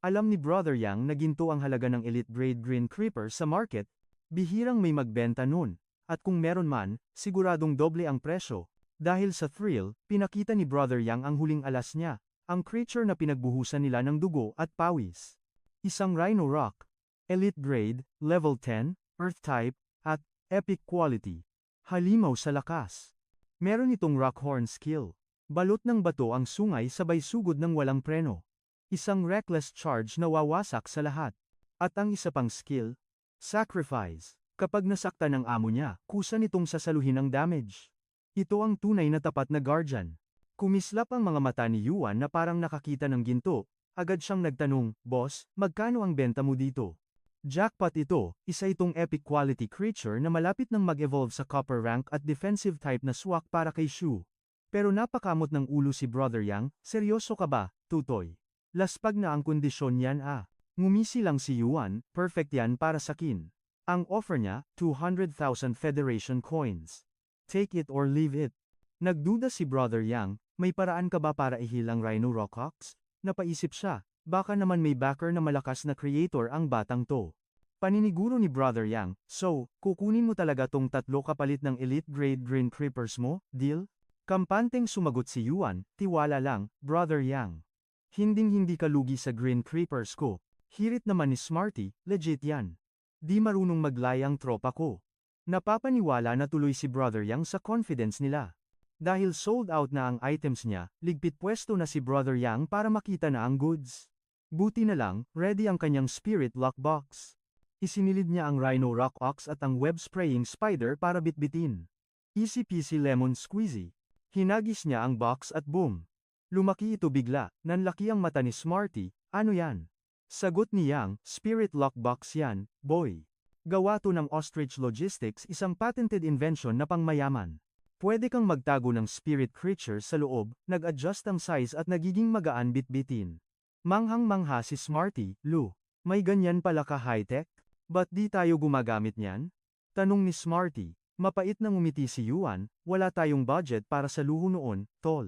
Alam ni Brother Yang na ginto ang halaga ng elite grade green creeper sa market, bihirang may magbenta nun. At kung meron man, siguradong doble ang presyo. Dahil sa thrill, pinakita ni Brother Yang ang huling alas niya, ang creature na pinagbuhusan nila ng dugo at pawis. Isang Rhino Rock. Elite grade, level 10, earth type, at epic quality. Halimaw sa lakas. Meron itong Rockhorn skill. Balot ng bato ang sungay sabay sugod ng walang preno. Isang reckless charge na wawasak sa lahat. At ang isa pang skill, Sacrifice. Kapag nasaktan ng amo niya, kusa nitong sasaluhin ang damage. Ito ang tunay na tapat na guardian. Kumislap ang mga mata ni Yuan na parang nakakita ng ginto, agad siyang nagtanong, Boss, magkano ang benta mo dito? Jackpot ito, isa itong epic quality creature na malapit nang mag-evolve sa copper rank at defensive type na swak para kay Shu. Pero napakamot ng ulo si Brother Yang, seryoso ka ba, tutoy? Laspag na ang kondisyon yan ah. Ngumisi lang si Yuan, perfect yan para sa kin. Ang offer niya, 200,000 Federation coins. Take it or leave it. Nagduda si Brother Yang, may paraan ka ba para ihilang Rhino Rockox? Napaisip siya, baka naman may backer na malakas na creator ang batang to. Paniniguro ni Brother Yang, so, kukunin mo talaga tong 3 kapalit ng elite grade green creepers mo, deal? Kampanteng sumagot si Yuan, tiwala lang, Brother Yang. Hinding-hindi ka lugi sa green creepers ko. Hirit naman ni Smarty, legit yan. Di marunong maglay ang tropa ko. Napapaniwala na tuloy si Brother Yang sa confidence nila. Dahil sold out na ang items niya, ligpit pwesto na si Brother Yang para makita na ang goods. Buti na lang, ready ang kanyang spirit lock box. Isinilid niya ang Rhino Rock Ox at ang web spraying spider para bitbitin. Easy peasy lemon squeezy. Hinagis niya ang box at boom. Lumaki ito bigla, nanlaki ang mata ni Smarty, ano yan? Sagot ni Yang, spirit lock box yan, boy. Gawa to ng Ostrich Logistics, isang patented invention na pangmayaman. Pwede kang magtago ng spirit creature sa loob, nag-adjust ang size at nagiging magaan bitbitin. Manghang-mangha si Smarty, Lu. May ganyan pala ka high-tech? Ba't di tayo gumagamit niyan? Tanong ni Smarty. Mapait na ngumiti si Yuan, wala tayong budget para sa luho noon, tol.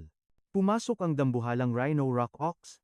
Pumasok ang dambuhalang Rhino Rock Ox.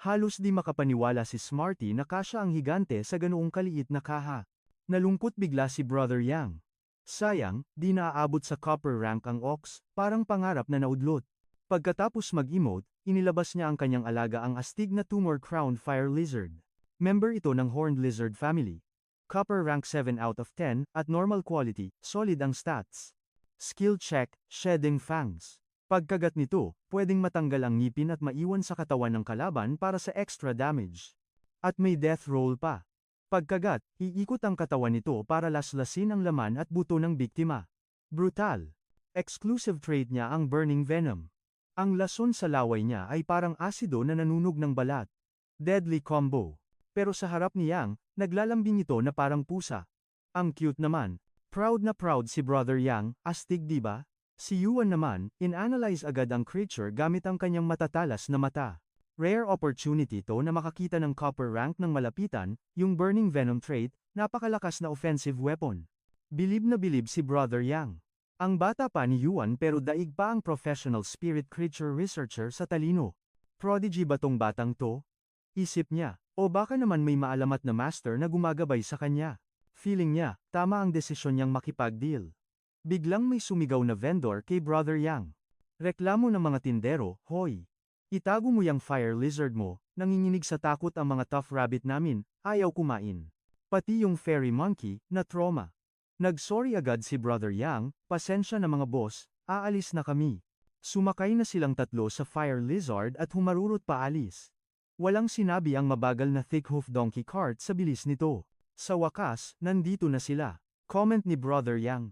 Halos di makapaniwala si Smarty na kasya ang higante sa ganoong kaliit na kaha. Nalungkot bigla si Brother Yang. Sayang, di naaabot sa copper rank ang Ox, parang pangarap na naudlot. Pagkatapos mag-emote, inilabas niya ang kanyang alaga ang astig na Tumor Crowned Fire Lizard. Member ito ng Horned Lizard family. Copper rank 7 out of 10, at normal quality, solid ang stats. Skill check, Shedding Fangs. Pagkagat nito, pwedeng matanggal ang ngipin at maiwan sa katawan ng kalaban para sa extra damage. At may death roll pa. Pagkagat, iikot ang katawan nito para laslasin ang laman at buto ng biktima. Brutal. Exclusive trait niya ang Burning Venom. Ang lason sa laway niya ay parang asido na nanunog ng balat. Deadly combo. Pero sa harap ni Yang, naglalambing ito na parang pusa. Ang cute naman. Proud na proud si Brother Yang, astig diba? Si Yuan naman, in-analyze agad ang creature gamit ang kanyang matatalas na mata. Rare opportunity to na makakita ng copper rank ng malapitan, yung Burning Venom trait, napakalakas na offensive weapon. Bilib na bilib si Brother Yang. Ang bata pa ni Yuan pero daig pa ang professional spirit creature researcher sa talino. Prodigy ba tong batang to? Isip niya, o baka naman may maalamat na master na gumagabay sa kanya. Feeling niya, tama ang desisyon niyang makipag-deal. Biglang may sumigaw na vendor kay Brother Yang. Reklamo ng mga tindero, hoy. Itago mo yung fire lizard mo, nanginginig sa takot ang mga tough rabbit namin, ayaw kumain. Pati yung fairy monkey, na trauma. Nagsorry agad si Brother Yang, pasensya na mga boss, aalis na kami. Sumakay na silang 3 sa fire lizard at humarurot paalis. Walang sinabi ang mabagal na thick-hoof donkey cart sa bilis nito. Sa wakas, nandito na sila. Comment ni Brother Yang.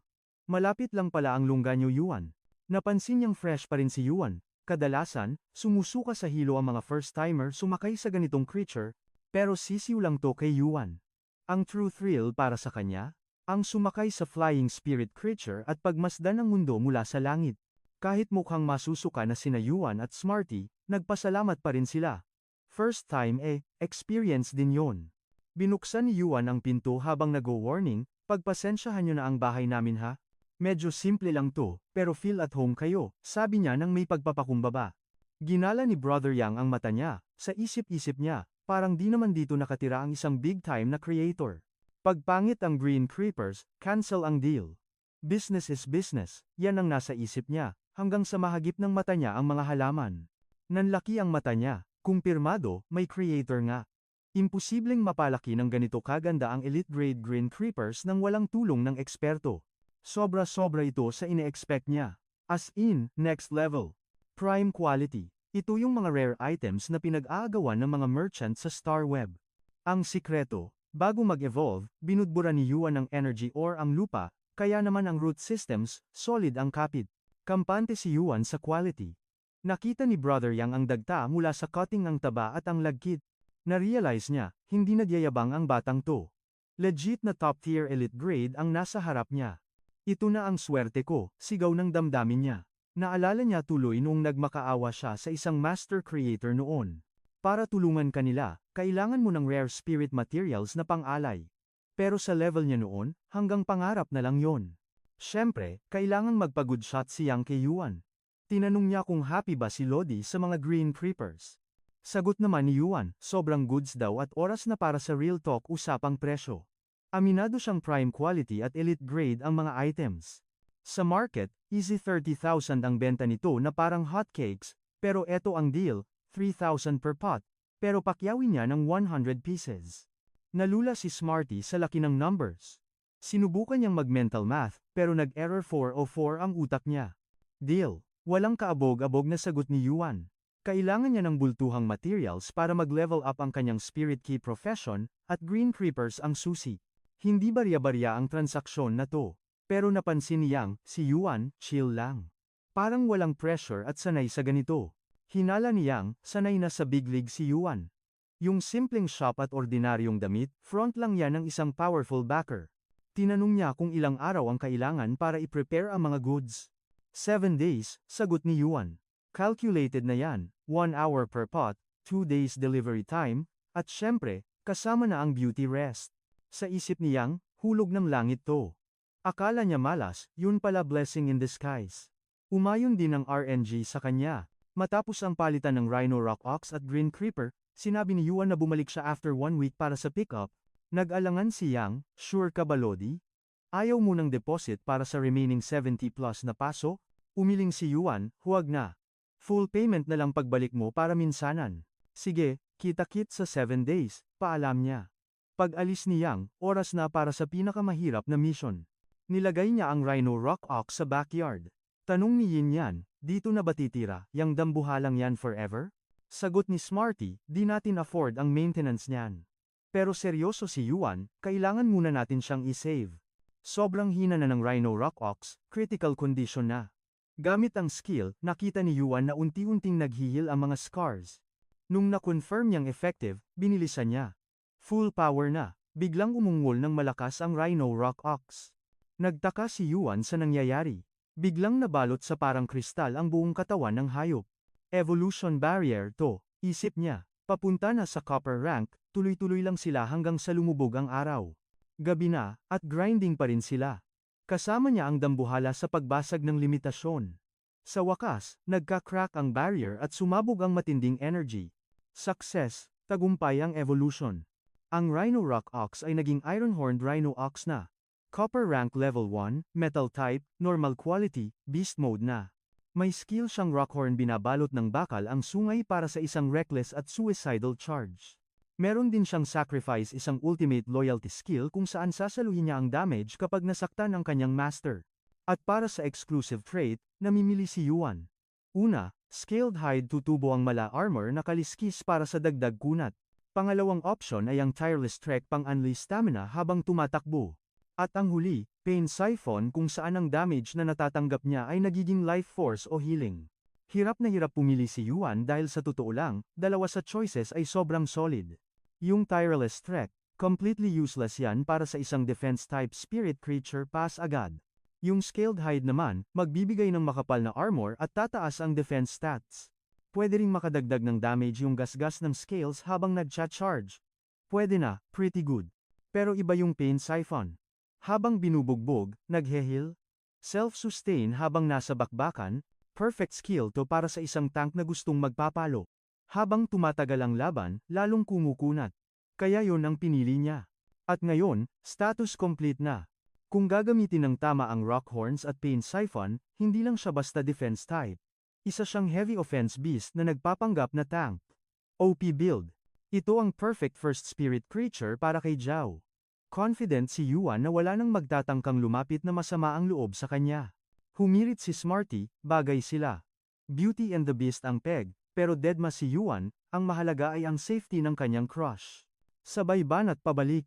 Malapit lang pala ang Lungganyo Yuan. Napansin niyang fresh pa rin si Yuan. Kadalasan, sumusuka sa hilo ang mga first-timer sumakay sa ganitong creature, pero sisiw lang to kay Yuan. Ang true thrill para sa kanya? Ang sumakay sa flying spirit creature at pagmasdan ng mundo mula sa langit. Kahit mukhang masusuka na sina Yuan at Smarty, nagpasalamat pa rin sila. First time experience din yon. Binuksan ni Yuan ang pinto habang nag-warning, pagpasensyahan nyo na ang bahay namin ha. Medyo simple lang to, pero feel at home kayo, sabi niya nang may pagpapakumbaba. Ginala ni Brother Yang ang mata niya, sa isip-isip niya, parang di naman dito nakatira ang isang big-time na creator. Pagpangit ang green creepers, cancel ang deal. Business is business, yan ang nasa isip niya, hanggang sa mahagip ng mata niya ang mga halaman. Nanlaki ang mata niya, kumpirmado, may creator nga. Imposibleng mapalaki ng ganito kaganda ang elite-grade green creepers nang walang tulong ng eksperto. Sobra-sobra ito sa ine-expect niya. As in, next level. Prime quality. Ito yung mga rare items na pinag-aagawan ng mga merchant sa Star Web. Ang sikreto, bago mag-evolve, binudbura ni Yuan ng energy ore ang lupa, kaya naman ang root systems, solid ang kapit. Kampante si Yuan sa quality. Nakita ni Brother Yang ang dagta mula sa cutting ng taba at ang lagkit. Na-realize niya, hindi nagyayabang ang batang to. Legit na top-tier elite grade ang nasa harap niya. Ito na ang swerte ko, sigaw ng damdamin niya. Naalala niya tuloy noong nagmakaawa siya sa isang master creator noon. Para tulungan kanila, kailangan mo ng rare spirit materials na pang-alay. Pero sa level niya noon, hanggang pangarap na lang yon. Siyempre, kailangang magpa-good shot si Yang kay Yuan. Tinanong niya kung happy ba si Lodi sa mga green creepers. Sagot naman ni Yuan, sobrang goods daw at oras na para sa real talk usapang presyo. Aminado siyang prime quality at elite grade ang mga items. Sa market, easy 30,000 ang benta nito na parang hotcakes, pero eto ang deal, 3,000 per pot, pero pakyawin niya ng 100 pieces. Nalula si Smarty sa laki ng numbers. Sinubukan niyang mag-mental math, pero nag-error 404 ang utak niya. Deal. Walang kaabog-abog na sagot ni Yuan. Kailangan niya ng bultuhang materials para mag-level up ang kanyang spirit key profession, at green creepers ang susi. Hindi barya-barya ang transaksyon na to. Pero napansin ni Yang, si Yuan, chill lang. Parang walang pressure at sanay sa ganito. Hinala ni Yang, sanay na sa big league si Yuan. Yung simpleng shop at ordinaryong damit, front lang yan ng isang powerful backer. Tinanong niya kung ilang araw ang kailangan para i-prepare ang mga goods. 7 days, sagot ni Yuan. Calculated na yan, 1 hour per pot, 2 days delivery time, at syempre, kasama na ang beauty rest. Sa isip ni Yang, hulog ng langit to. Akala niya malas, yun pala blessing in disguise. Umayon din ang RNG sa kanya. Matapos ang palitan ng Rhino Rock Ox at Green Creeper, sinabi ni Yuan na bumalik siya after 1 week para sa pick-up. Nag-alangan si Yang, sure ka ba Lodi? Ayaw mo ng deposit para sa remaining 70 plus na paso? Umiling si Yuan, huwag na. Full payment na lang pagbalik mo para minsanan. Sige, kita-kit sa 7 days, paalam niya. Pag-alis ni Yang, oras na para sa pinakamahirap na mission. Nilagay niya ang Rhino Rock Ox sa backyard. Tanong ni Yin Yan, dito na ba titira, yang dambuhalang yan forever? Sagot ni Smarty, di natin afford ang maintenance niyan. Pero seryoso si Yuan, kailangan muna natin siyang i-save. Sobrang hina na ng Rhino Rock Ox, critical condition na. Gamit ang skill, nakita ni Yuan na unti-unting naghihil ang mga scars. Nung na-confirm niyang effective, binilisan niya. Full power na, biglang umungol ng malakas ang Rhino Rock Ox. Nagtaka si Yuan sa nangyayari. Biglang nabalot sa parang kristal ang buong katawan ng hayop. Evolution barrier to, isip niya. Papunta na sa copper rank, tuloy-tuloy lang sila hanggang sa lumubog ang araw. Gabi na, at grinding pa rin sila. Kasama niya ang dambuhala sa pagbasag ng limitasyon. Sa wakas, nagka-crack ang barrier at sumabog ang matinding energy. Success, tagumpay ang evolution. Ang Rhino Rock Ox ay naging Ironhorned Rhino Ox na. Copper rank level 1, metal type, normal quality, beast mode na. May skill siyang Rockhorn binabalot ng bakal ang sungay para sa isang reckless at suicidal charge. Meron din siyang sacrifice isang ultimate loyalty skill kung saan sasaluhin niya ang damage kapag nasaktan ang kanyang master. At para sa exclusive trait, namimili si Yuan. Una, scaled hide tutubo ang mala armor na kaliskis para sa dagdag kunat. Pangalawang option ay ang tireless trek pang unleash stamina habang tumatakbo. At ang huli, Pain Siphon kung saan ang damage na natatanggap niya ay nagiging life force o healing. Hirap na hirap pumili si Yuan dahil sa totoo lang, dalawa sa choices ay sobrang solid. Yung Tireless Trek, completely useless yan para sa isang defense-type spirit creature pass agad. Yung Scaled Hide naman, magbibigay ng makapal na armor at tataas ang defense stats. Pwede ring makadagdag ng damage yung gasgas ng scales habang nag-charge. Pwede na, pretty good. Pero iba yung Pain Siphon. Habang binubugbog, naghe-heal. Self-sustain habang nasa bakbakan, perfect skill to para sa isang tank na gustong magpapalo. Habang tumatagal ang laban, lalong kumukunat. Kaya yon ang pinili niya. At ngayon, status complete na. Kung gagamitin ng tama ang Rock Horns at Pain Siphon, hindi lang siya basta defense type. Isa siyang heavy offense beast na nagpapanggap na tank. OP build. Ito ang perfect first spirit creature para kay Zhao. Confident si Yuan na wala nang magtatangkang lumapit na masama ang loob sa kanya. Humirit si Smarty, bagay sila. Beauty and the Beast ang peg, pero deadma si Yuan, ang mahalaga ay ang safety ng kanyang crush. Sabay banat pabalik.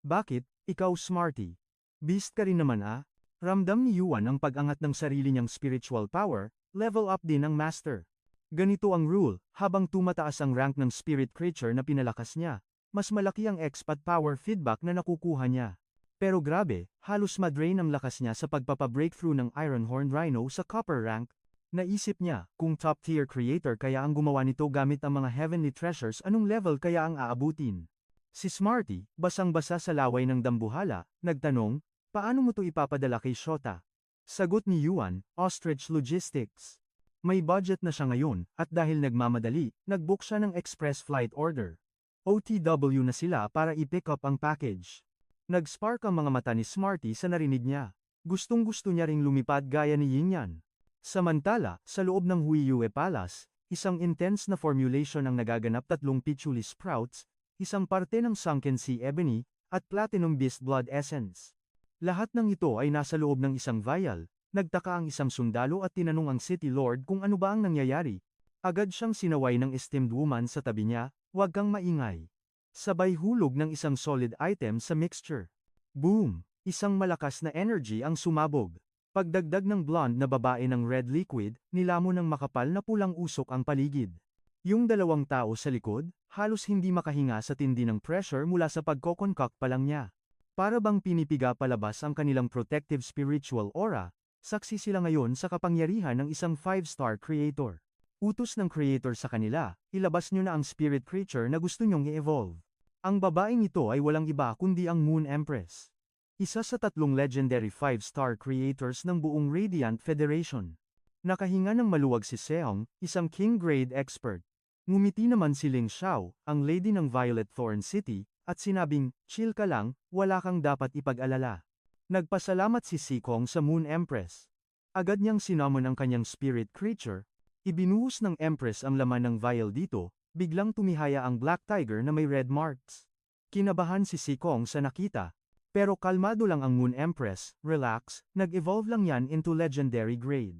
Bakit, ikaw Smarty? Beast ka rin naman ah? Ramdam ni Yuan ang pag-angat ng sarili niyang spiritual power, level up din ang master. Ganito ang rule, habang tumataas ang rank ng spirit creature na pinalakas niya, mas malaki ang expat power feedback na nakukuha niya. Pero grabe, halos madrain ang lakas niya sa pagpapabreakthrough ng Ironhorn Rhino sa copper rank. Naisip niya, kung top-tier creator kaya ang gumawa nito gamit ang mga heavenly treasures anong level kaya ang aabutin? Si Smarty, basang-basa sa laway ng dambuhala, nagtanong, paano mo to ipapadala kay Shota? Sagot ni Yuan, Ostrich Logistics. May budget na siya ngayon, at dahil nagmamadali, nag-book siya ng express flight order. OTW na sila para i-pick up ang package. Nag-spark ang mga mata ni Smarty sa narinig niya. Gustong-gusto niya ring lumipad gaya ni Yinyan. Samantala, sa loob ng Huiyue Palace, isang intense na formulation ang nagaganap, 3 Pichuli Sprouts, isang parte ng Sunken Sea Ebony, at Platinum Beast Blood Essence. Lahat ng ito ay nasa loob ng isang vial. Nagtaka ang isang sundalo at tinanong ang City Lord kung ano ba ang nangyayari. Agad siyang sinaway ng esteemed woman sa tabi niya, huwag kang maingay. Sabay hulog ng isang solid item sa mixture. Boom! Isang malakas na energy ang sumabog. Pagdagdag ng blonde na babae ng red liquid, nilamon ng makapal na pulang usok ang paligid. Yung dalawang tao sa likod, halos hindi makahinga sa tindi ng pressure mula sa pagkoconcoct pa lang niya. Para bang pinipiga palabas ang kanilang protective spiritual aura, saksi sila ngayon sa kapangyarihan ng isang 5-star creator. Utos ng creator sa kanila, ilabas nyo na ang spirit creature na gusto nyong i-evolve. Ang babaeng ito ay walang iba kundi ang Moon Empress. Isa sa 3 legendary 5-star creators ng buong Radiant Federation. Nakahinga ng maluwag si Seong, isang king-grade expert. Ngumiti naman si Ling Xiao, ang lady ng Violet Thorn City, at sinabing, chill ka lang, wala kang dapat ipag-alala. Nagpasalamat si Sikong sa Moon Empress. Agad niyang sinamon ang kanyang spirit creature. Ibinuhos ng Empress ang laman ng vial dito, biglang tumihaya ang Black Tiger na may red marks. Kinabahan si Sikong sa nakita. Pero kalmado lang ang Moon Empress, relax, nag-evolve lang yan into legendary grade.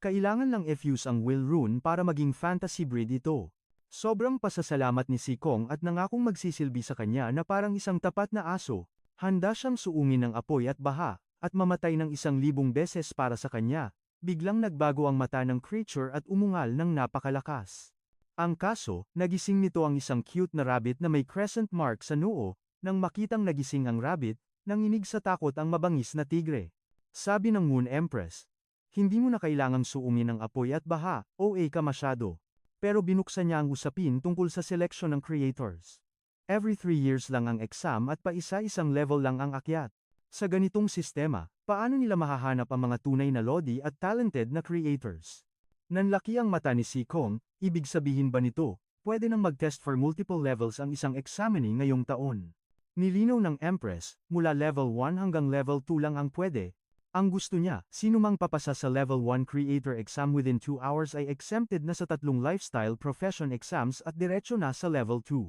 Kailangan lang i-fuse ang Will Rune para maging fantasy breed ito. Sobrang pasasalamat ni Sikong at nangakong magsisilbi sa kanya na parang isang tapat na aso, handa siyang suungin ng apoy at baha, at mamatay ng 1,000 beses para sa kanya. Biglang nagbago ang mata ng creature at umungal ng napakalakas. Ang kaso, nagising nito ang isang cute na rabbit na may crescent mark sa noo, nang makitang nagising ang rabbit, nanginig sa takot ang mabangis na tigre. Sabi ng Moon Empress, hindi mo na kailangang suungin ng apoy at baha, OA ka masyado. Pero binuksan niya ang usapin tungkol sa selection ng creators. Every 3 years lang ang exam at paisa-isang level lang ang akyat. Sa ganitong sistema, paano nila mahahanap ang mga tunay na lodi at talented na creators? Nanlaki ang mata ni Sikong, ibig sabihin ba nito, pwede nang mag-test for multiple levels ang isang examinee ngayong taon. Nilinaw ng Empress, mula level 1 hanggang level 2 lang ang pwede. Ang gusto niya, sinumang papasa sa level 1 creator exam within 2 hours ay exempted na sa 3 lifestyle profession exams at diretso na sa level 2.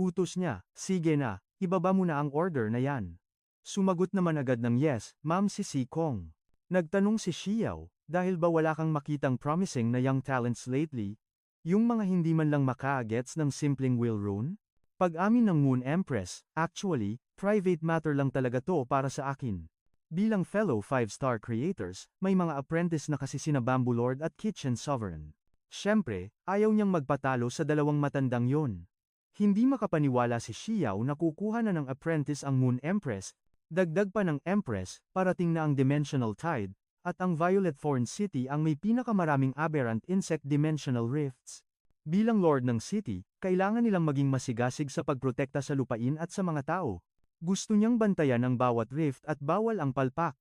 Utos niya, sige na, ibaba mo na ang order na yan. Sumagot naman agad ng yes, ma'am si Sikong. Nagtanong si Xiao, dahil ba wala kang makitang promising na young talents lately? Yung mga hindi man lang maka-gets ng simpleng Will Rune? Pag-amin ng Moon Empress, actually, private matter lang talaga to para sa akin. Bilang fellow 5-star creators, may mga apprentice na kasi sina Bamboo Lord at Kitchen Sovereign. Siyempre, ayaw niyang magpatalo sa dalawang matandang yon. Hindi makapaniwala si Xiao na kukuha na ng apprentice ang Moon Empress, dagdag pa ng Empress, parating na ang Dimensional Tide, at ang Violet Thorn City ang may pinakamaraming aberrant insect dimensional rifts. Bilang Lord ng City, kailangan nilang maging masigasig sa pagprotekta sa lupain at sa mga tao. Gusto niyang bantayan ang bawat rift at bawal ang palpak.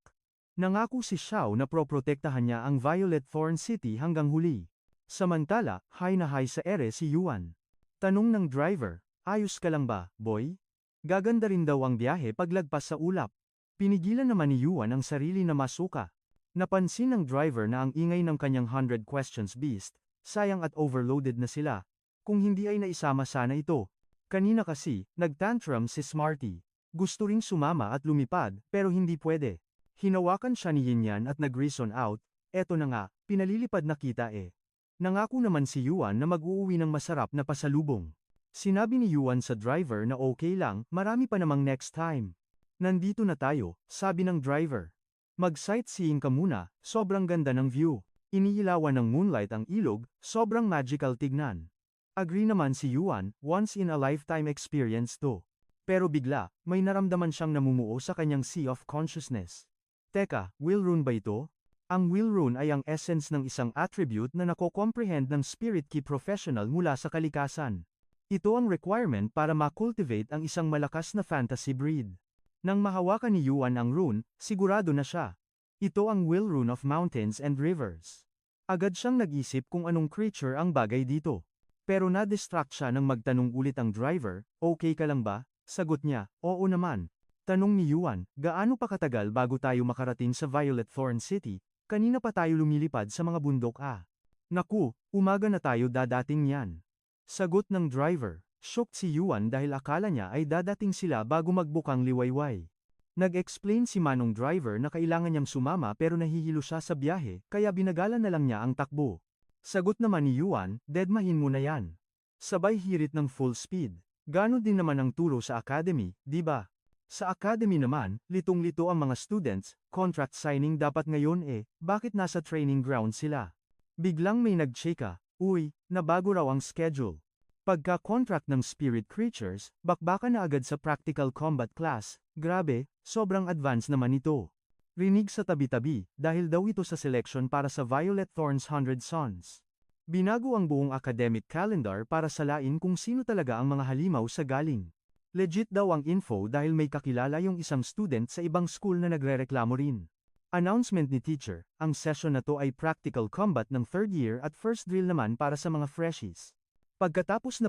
Nangako si Xiao na proprotektahan niya ang Violet Thorn City hanggang huli. Samantala, high na high sa ere si Yuan. Tanong ng driver, ayos ka lang ba, boy? Gaganda rin daw ang biyahe paglagpas sa ulap. Pinigilan naman ni Yuan ang sarili na masuka. Napansin ng driver na ang ingay ng kanyang 100 questions beast, sayang at overloaded na sila. Kung hindi ay naisama sana ito. Kanina kasi, nagtantrum si Smarty. Gusto ring sumama at lumipad, pero hindi pwede. Hinawakan siya ni Yinyan at nag-reason out, eto na nga, pinalilipad na kita eh. Nangako naman si Yuan na mag-uuwi ng masarap na pasalubong. Sinabi ni Yuan sa driver na okay lang, marami pa namang next time. Nandito na tayo, sabi ng driver. Mag-sightseeing ka muna, sobrang ganda ng view. Iniilawan ng moonlight ang ilog, sobrang magical tignan. Agree naman si Yuan, once in a lifetime experience to. Pero bigla, may naramdaman siyang namumuo sa kanyang sea of consciousness. Teka, will rune ba ito? Ang will rune ay ang essence ng isang attribute na nako-comprehend ng spirit key professional mula sa kalikasan. Ito ang requirement para ma-cultivate ang isang malakas na fantasy breed. Nang mahawakan ni Yuan ang rune, sigurado na siya. Ito ang will rune of mountains and rivers. Agad siyang nag-isip kung anong creature ang bagay dito. Pero na-distract siya nang magtanong ulit ang driver, okay ka lang ba? Sagot niya, oo naman. Tanong ni Yuan, gaano pa katagal bago tayo makarating sa Violet Thorn City? Kanina pa tayo lumilipad sa mga bundok ah. Naku, umaga na tayo dadating niyan. Sagot ng driver, shocked si Yuan dahil akala niya ay dadating sila bago magbukang liwayway. Nag-explain si Manong driver na kailangan niyang sumama pero nahihilo siya sa biyahe, kaya binagalan na lang niya ang takbo. Sagot naman ni Yuan, deadmahin mo na yan. Sabay hirit ng full speed. Ganon din naman ang turo sa academy, di ba? Sa academy naman, litong-lito ang mga students, contract signing dapat ngayon eh, bakit nasa training ground sila? Biglang may nag-chika, uy, nabago raw ang schedule. Pagka-contract ng spirit creatures, bakbakan na agad sa practical combat class, grabe, sobrang advanced naman ito. Rinig sa tabi-tabi, dahil daw ito sa selection para sa Violet Thorn's 100 Sons. Binago ang buong academic calendar para salain kung sino talaga ang mga halimaw sa galing. Legit daw ang info dahil may kakilala yung isang student sa ibang school na nagrereklamo rin. Announcement ni teacher, ang session na to ay practical combat ng third year at first drill naman para sa mga freshies. Pagkatapos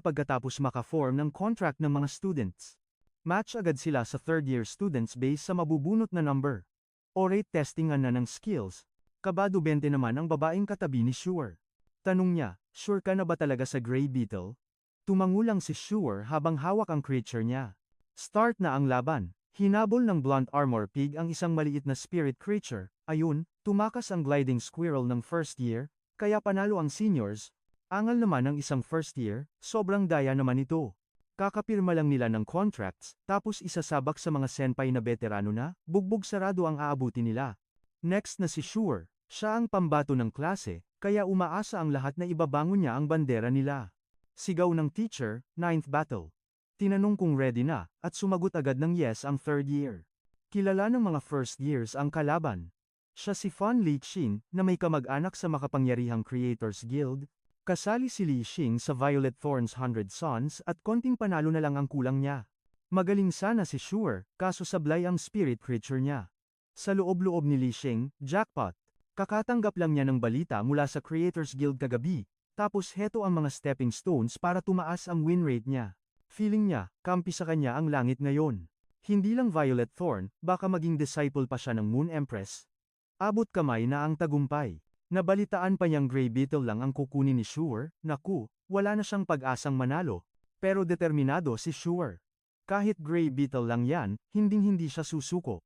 maka-form ng contract ng mga students. Match agad sila sa third year students based sa mabubunot na number. O rate testingan na ng skills. Kabado 20 naman ang babaeng katabi ni Sure. Tanong niya, sure ka na ba talaga sa Grey Beetle? Tumangulang si Sure habang hawak ang creature niya. Start na ang laban. Hinabol ng Blunt Armor Pig ang isang maliit na spirit creature. Ayun, tumakas ang Gliding Squirrel ng first year, kaya panalo ang seniors. Angal naman ng isang first year, sobrang daya naman ito. Kakapirma lang nila ng contracts, tapos isasabak sa mga senpai na veterano na, bugbog sarado ang aabuti nila. Next na si Sure, siya ang pambato ng klase, kaya umaasa ang lahat na ibabangon niya ang bandera nila. Sigaw ng teacher, 9th battle. Tinanong kung ready na, at sumagot agad ng yes ang third year. Kilala ng mga first years ang kalaban. Siya si Fan Li Qing, na may kamag-anak sa makapangyarihang Creators Guild. Kasali si Li Qing sa Violet Thorn's 100 Sons at konting panalo na lang ang kulang niya. Magaling sana si Sure, kaso sablay ang spirit creature niya. Sa loob-loob ni Li Qing, jackpot. Kakatanggap lang niya ng balita mula sa Creators Guild kagabi, tapos heto ang mga stepping stones para tumaas ang win rate niya. Feeling niya, kampi sa kanya ang langit ngayon. Hindi lang Violet Thorn, baka maging disciple pa siya ng Moon Empress. Abot kamay na ang tagumpay. Nabalitaan pa niyang Grey Beetle lang ang kukunin ni Sure, naku, wala na siyang pag-asang manalo. Pero determinado si Sure. Kahit Grey Beetle lang yan, hinding-hindi siya susuko.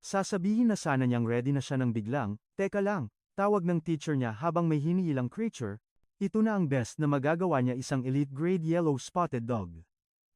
Sasabihin na sana niyang ready na siya ng biglang, teka lang, tawag ng teacher niya habang may hinihilang creature, ito na ang best na magagawa niya isang elite grade yellow spotted dog.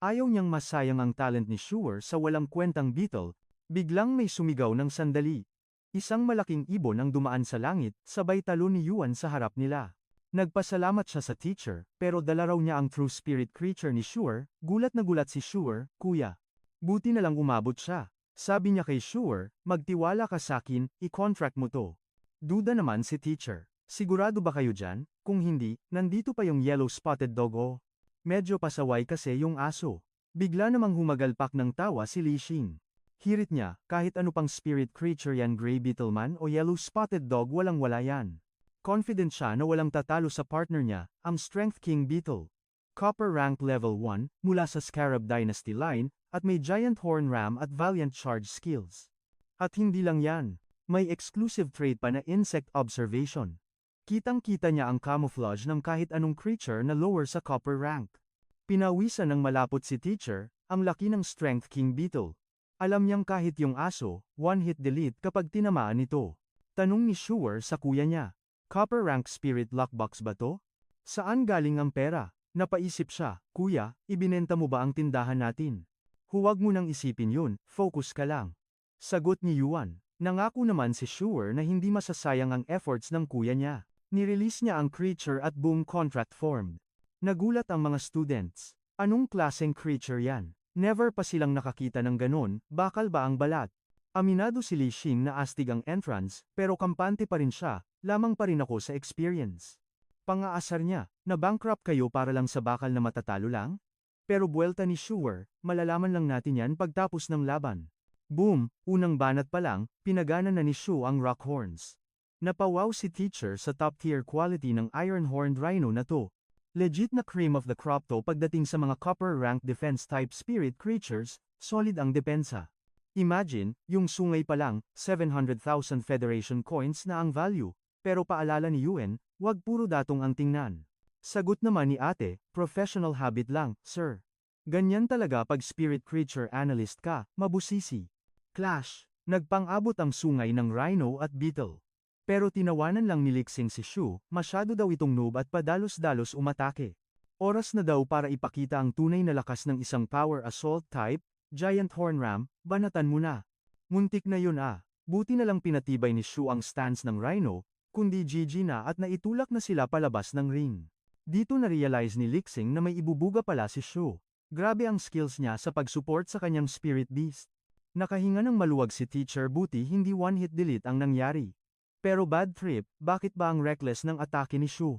Ayaw niyang masayang ang talent ni Sure sa walang kwentang beetle, Biglang may sumigaw ng sandali. Isang malaking ibon ang dumaan sa langit, sabay talo ni Yuan sa harap nila. Nagpasalamat siya sa teacher, pero dala raw niya ang true spirit creature ni Shure. Gulat na gulat si Shure, kuya. Buti na lang umabot siya. Sabi niya kay Shure, magtiwala ka sakin, i-contract mo to. Duda naman si teacher. Sigurado ba kayo dyan? Kung hindi, nandito pa yung yellow spotted dog o. Medyo pasaway kasi yung aso. Bigla namang humagalpak ng tawa si Li Xing. Hirit niya, kahit ano pang spirit creature yan, gray beetle man o yellow spotted dog, walang-wala yan. Confident siya na walang tatalo sa partner niya, ang Strength King Beetle. Copper rank level 1, mula sa Scarab Dynasty line, at may Giant Horn Ram at Valiant Charge skills. At hindi lang yan, may exclusive trait pa na Insect Observation. Kitang-kita niya ang camouflage ng kahit anong creature na lower sa copper rank. Pinawisan ng malapot si teacher, ang laki ng Strength King Beetle. Alam niyang kahit yung aso, one-hit delete kapag tinamaan nito. Tanong ni Shure sa kuya niya. Copper rank spirit lockbox ba to? Saan galing ang pera? Napaisip siya, kuya, ibinenta mo ba ang tindahan natin? Huwag mo nang isipin yun, focus ka lang. Sagot ni Yuan. Nangako naman si Shure na hindi masasayang ang efforts ng kuya niya. Nirelease niya ang creature at boom contract formed. Nagulat ang mga students. Anong klaseng creature yan? Never pa silang nakakita ng ganon, bakal ba ang balat? Aminado si Li Xing na astig ang entrance, pero kampante pa rin siya, lamang pa rin ako sa experience. Pang-aasar niya, na bankrupt kayo para lang sa bakal na matatalo lang? Pero buwelta ni Shure, malalaman lang natin yan pagtapos ng laban. Boom, unang banat pa lang, pinagana na ni Shu ang rock horns. Napawaw si teacher sa top-tier quality ng iron-horned rhino na to. Legit na cream of the crop to pagdating sa mga copper-rank defense-type spirit creatures, solid ang depensa. Imagine, yung sungay pa lang, 700,000 Federation coins na ang value, pero paalala ni Yuan, wag puro datong ang tingnan. Sagot naman ni ate, professional habit lang, sir. Ganyan talaga pag spirit creature analyst ka, mabusisi. Clash, nagpang-abot ang sungay ng rhino at beetle. Pero tinawanan lang ni Lixing si Shu, masyado daw itong noob at padalos-dalos umatake. Oras na daw para ipakita ang tunay na lakas ng isang power assault type, Giant Horn Ram, banatan mo na. Muntik na yun ah, buti na lang pinatibay ni Shu ang stance ng rhino, kundi GG na at naitulak na sila palabas ng ring. Dito na-realize ni Lixing na may ibubuga pala si Shu. Grabe ang skills niya sa pag-support sa kanyang spirit beast. Nakahinga ng maluwag si teacher, buti hindi one-hit delete ang nangyari. Pero bad trip, bakit ba ang reckless ng atake ni Shu?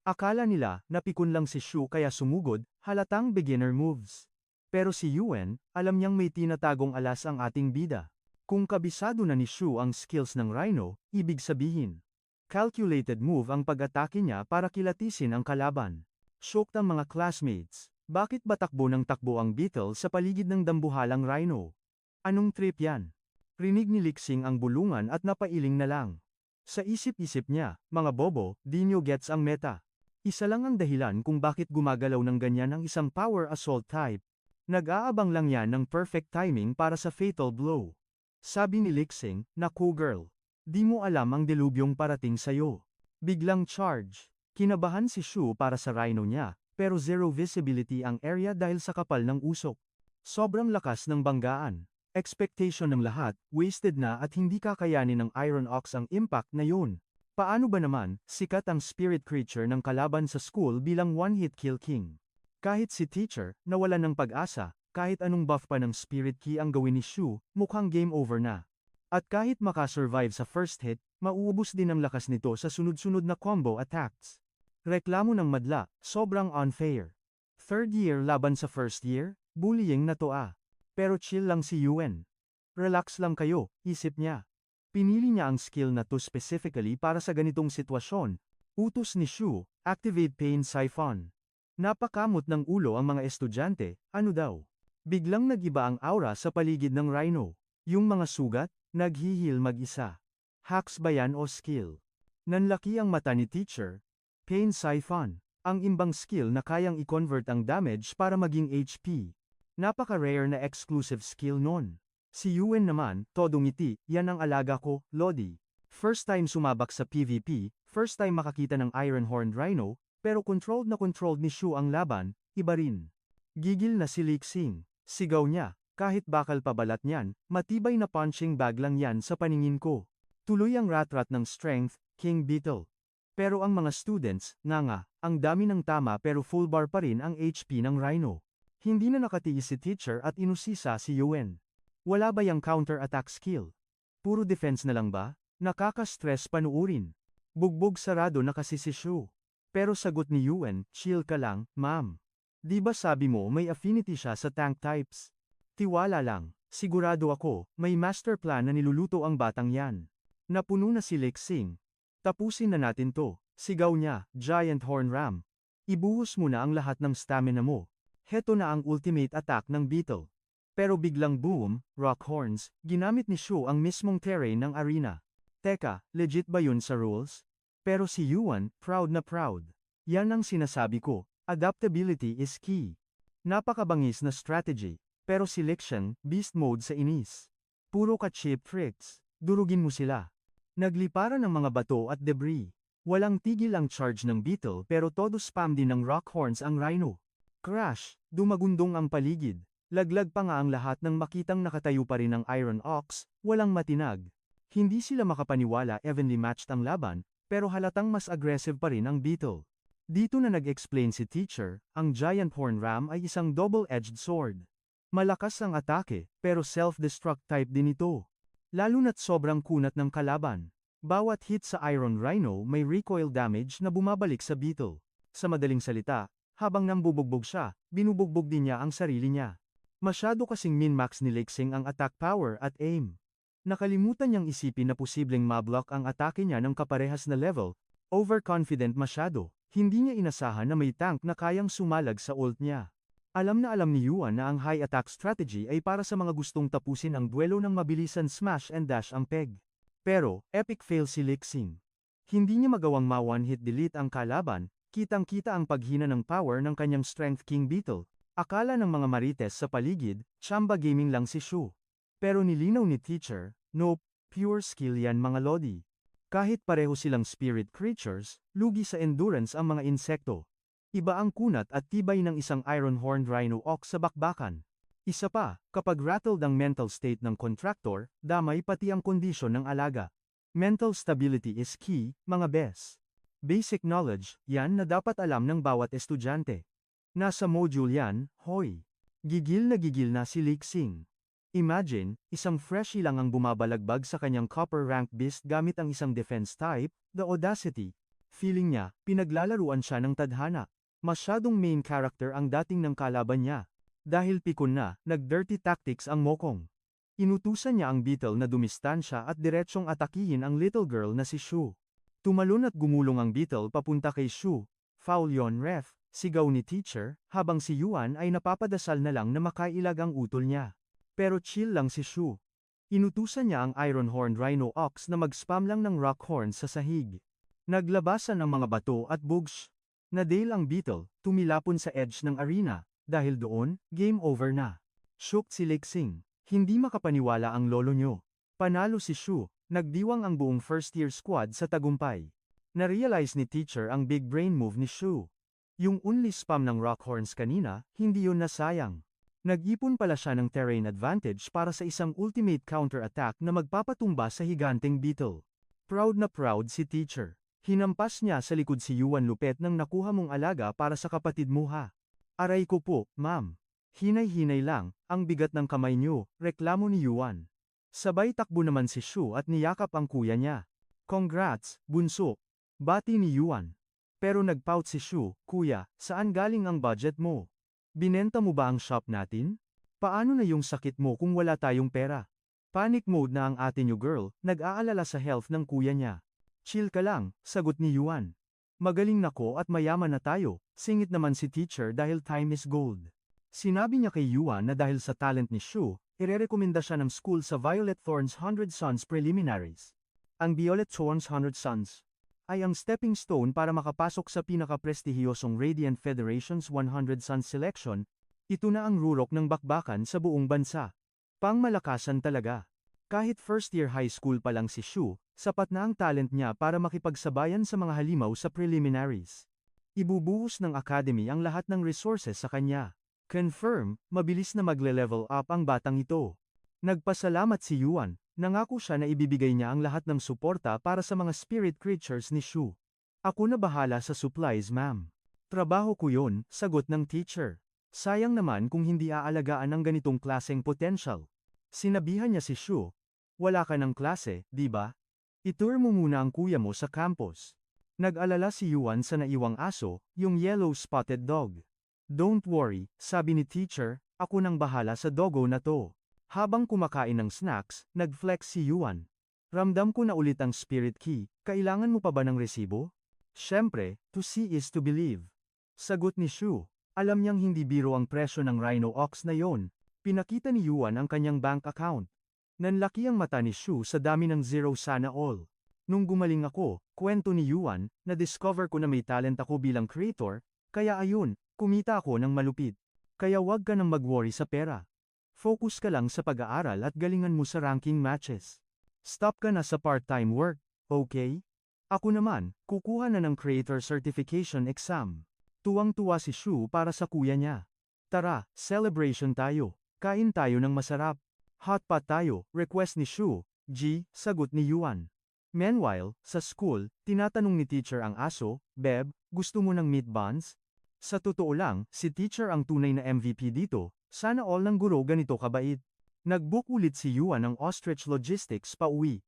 Akala nila, napikon lang si Shu kaya sumugod, halatang beginner moves. Pero si Yuan, alam niyang may tinatagong alas ang ating bida. Kung kabisado na ni Shu ang skills ng rhino, ibig sabihin, calculated move ang pag-atake niya para kilatisin ang kalaban. Shocked ang mga classmates. Bakit ba takbo ng takbo ang beetle sa paligid ng dambuhalang rhino? Anong trip yan? Rinig ni Lixing ang bulungan at napailing na lang. Sa isip-isip niya, mga bobo, di nyo gets ang meta. Isa lang ang dahilan kung bakit gumagalaw ng ganyan ang isang power assault type. Nag-aabang lang yan ng perfect timing para sa fatal blow. Sabi ni Lixing, naku girl. Di mo alam ang delubyong parating sayo. Biglang charge. Kinabahan si Shu para sa rhino niya, pero zero visibility ang area dahil sa kapal ng usok. Sobrang lakas ng banggaan. Expectation ng lahat, wasted na at hindi kakayanin ng Iron Ox ang impact na yun. Paano ba naman, sikat ang spirit creature ng kalaban sa school bilang one-hit kill king. Kahit si teacher, nawalan ng pag-asa, kahit anong buff pa ng spirit key ang gawin ni Shu, mukhang game over na. At kahit makasurvive sa first hit, mauubos din ang lakas nito sa sunod-sunod na combo attacks. Reklamo ng madla, sobrang unfair. Third year laban sa first year, bullying na to ah. Pero chill lang si Yuan. Relax lang kayo, isip niya. Pinili niya ang skill na to specifically para sa ganitong sitwasyon. Utos ni Shu, activate pain siphon. Napakamot ng ulo ang mga estudyante, ano daw? Biglang nag-iba ang aura sa paligid ng rhino. Yung mga sugat, naghihil mag-isa. Hacks ba yan o skill? Nanlaki ang mata ni teacher. Pain siphon, ang imbang skill na kayang i-convert ang damage para maging HP. Napaka-rare na exclusive skill nun. Si Yuan naman, todo ngiti, yan ang alaga ko, Lodi. First time sumabak sa PvP, first time makakita ng Iron-Horned Rhino, pero controlled na controlled ni Shu ang laban, iba rin. Gigil na si Lixing. Sigaw niya, Kahit bakal pa balat niyan, matibay na punching bag lang yan sa paningin ko. Tuloy ang rat-rat ng strength, King Beetle. Pero ang mga students, nga, ang dami ng tama pero full bar pa rin ang HP ng Rhino. Hindi na nakatiis si teacher at inusisa si Yuen. Wala ba yung counter-attack skill? Puro defense na lang ba? Nakaka-stress panuurin. Bugbog sarado na kasi si Shu. Pero sagot ni Yuen, chill ka lang, ma'am. Di ba sabi mo may affinity siya sa tank types? Tiwala lang, sigurado ako, may master plan na niluluto ang batang yan. Napuno na si Lexing. Tapusin na natin to, sigaw niya, Giant Horn Ram. Ibuhos mo na ang lahat ng stamina mo. Heto na ang ultimate attack ng Beetle. Pero biglang boom, rock horns, ginamit ni Shu ang mismong terrain ng arena. Teka, legit ba yun sa rules? Pero si Yuan, proud na proud. Yan ang sinasabi ko, adaptability is key. Napakabangis na strategy. Pero si Lexing, beast mode sa inis. Puro ka cheap tricks, durugin mo sila. Nagliparan ng mga bato at debris. Walang tigil ang charge ng Beetle pero todo spam din ng rock horns ang Rhino. Crash, dumagundong ang paligid. Laglag pa nga ang lahat ng makitang nakatayo pa rin ang Iron Ox, walang matinag. Hindi sila makapaniwala evenly matched ang laban, pero halatang mas aggressive pa rin ang Beetle. Dito na nag-explain si teacher, ang Giant Horn Ram ay isang double-edged sword. Malakas ang atake, pero self-destruct type din ito. Lalo na't sobrang kunat ng kalaban. Bawat hit sa Iron Rhino may recoil damage na bumabalik sa Beetle. Sa madaling salita, habang nambubugbog siya, binubugbog din niya ang sarili niya. Masyado kasing min-max ni Lexing ang attack power at aim. Nakalimutan niyang isipin na posibleng mablock ang atake niya ng kaparehas na level, overconfident masyado, hindi niya inasahan na may tank na kayang sumalag sa ult niya. Alam na alam ni Yuan na ang high attack strategy ay para sa mga gustong tapusin ang duelo ng mabilisan smash and dash ang peg. Pero, epic fail si Lexing. Hindi niya magawang ma-one-hit delete ang kalaban, kitang-kita ang paghina ng power ng kanyang Strength King Beetle. Akala ng mga marites sa paligid, chamba gaming lang si Shu. Pero nilinaw ni teacher, nope, pure skill yan mga lodi. Kahit pareho silang spirit creatures, lugi sa endurance ang mga insekto. Iba ang kunat at tibay ng isang iron-horned Rhino Ox sa bakbakan. Isa pa, kapag rattled ang mental state ng contractor, damay pati ang kondisyon ng alaga. Mental stability is key, mga bes. Basic knowledge, yan na dapat alam ng bawat estudyante. Nasa module yan, hoy. Gigil na si Lexing. Imagine, isang freshie lang ang bumabalagbag sa kanyang copper rank beast gamit ang isang defense type, the audacity. Feeling niya, pinaglalaruan siya ng tadhana. Masyadong main character ang dating ng kalaban niya. Dahil pikon na, nag-dirty tactics ang Mokong. Inutusan niya ang Beetle na dumistansya at diretsyong atakihin ang little girl na si Shu. Tumalon at gumulong ang Beetle papunta kay Shu. Foul yon ref, sigaw ni teacher, habang si Yuan ay napapadasal na lang na makailag ang utol niya. Pero chill lang si Shu. Inutusan niya ang Iron-horned Rhino Ox na mag-spam lang ng rock horns sa sahig. Naglabasan ang mga bato at bugs. Nadale ang Beetle, tumilapon sa edge ng arena. Dahil doon, game over na. Shook si Lexing. Hindi makapaniwala ang lolo nyo. Panalo si Shu, nagdiwang ang buong first-year squad sa tagumpay. Na-realize ni teacher ang big brain move ni Shu. Yung only spam ng rock horns kanina, hindi yun nasayang. Nag-ipon pala siya ng terrain advantage para sa isang ultimate counter-attack na magpapatumba sa higanteng Beetle. Proud na proud si teacher. Hinampas niya sa likod si Yuan Lupet ng nakuha mong alaga para sa kapatid mo ha. Aray ko po, ma'am. Hinay-hinay lang, ang bigat ng kamay niyo, reklamo ni Yuan. Sabay takbo naman si Shu at niyakap ang kuya niya. Congrats, bunso. Bati ni Yuan. Pero nagpout si Shu, kuya, saan galing ang budget mo? Binenta mo ba ang shop natin? Paano na yung sakit mo kung wala tayong pera? Panic mode na ang ate niyo girl, nag-aalala sa health ng kuya niya. Chill ka lang, sagot ni Yuan. Magaling nako at mayaman na tayo, singit naman si teacher dahil time is gold. Sinabi niya kay Yuan na dahil sa talent ni Shu, irerekomenda siya ng school sa Violet Thorns 100 Sons Preliminaries. Ang Violet Thorns 100 Sons ay ang stepping stone para makapasok sa pinakaprestihiyosong Radiant Federation's 100 Sons Selection. Ito na ang rurok ng bakbakan sa buong bansa. Pangmalakasan talaga. Kahit first year high school pa lang si Shu, sapat na ang talent niya para makipagsabayan sa mga halimaw sa preliminaries. Ibubuhos ng academy ang lahat ng resources sa kanya. Confirm, mabilis na magle-level up ang batang ito. Nagpasalamat si Yuan, nangako siya na ibibigay niya ang lahat ng suporta para sa mga spirit creatures ni Shu. Ako na bahala sa supplies ma'am. Trabaho ko yon, sagot ng teacher. Sayang naman kung hindi aalagaan ang ganitong klaseng potential. Sinabihan niya si Shu, wala ka ng klase, di ba? Itour mo muna ang kuya mo sa campus. Nag-alala si Yuan sa naiwang aso, yung yellow spotted dog. Don't worry, sabi ni teacher, ako nang bahala sa doggo na to. Habang kumakain ng snacks, nag-flex si Yuan. Ramdam ko na ulit ang spirit key, kailangan mo pa ba ng resibo? Siyempre, to see is to believe. Sagot ni Shu. Alam niyang hindi biro ang presyo ng Rhino Ox na yon. Pinakita ni Yuan ang kanyang bank account. Nanlaki ang mata ni Shu sa dami ng zero sana all. Nung gumaling ako, kwento ni Yuan, na-discover ko na may talent ako bilang creator, kaya ayun, kumita ako ng malupit. Kaya wag ka nang mag-worry sa pera. Focus ka lang sa pag-aaral at galingan mo sa ranking matches. Stop ka na sa part-time work, okay? Ako naman, kukuha na ng creator certification exam. Tuwang-tuwa si Shu para sa kuya niya. Tara, celebration tayo. Kain tayo ng masarap. Hot pot tayo, request ni Shu. Sagot ni Yuan. Meanwhile, sa school, tinatanong ni teacher ang aso, Beb, gusto mo ng meat buns? Sa totoo lang, si teacher ang tunay na MVP dito, sana all ng guro ganito kabait. Nag-book ulit si Yuan ng Ostrich Logistics pa uwi.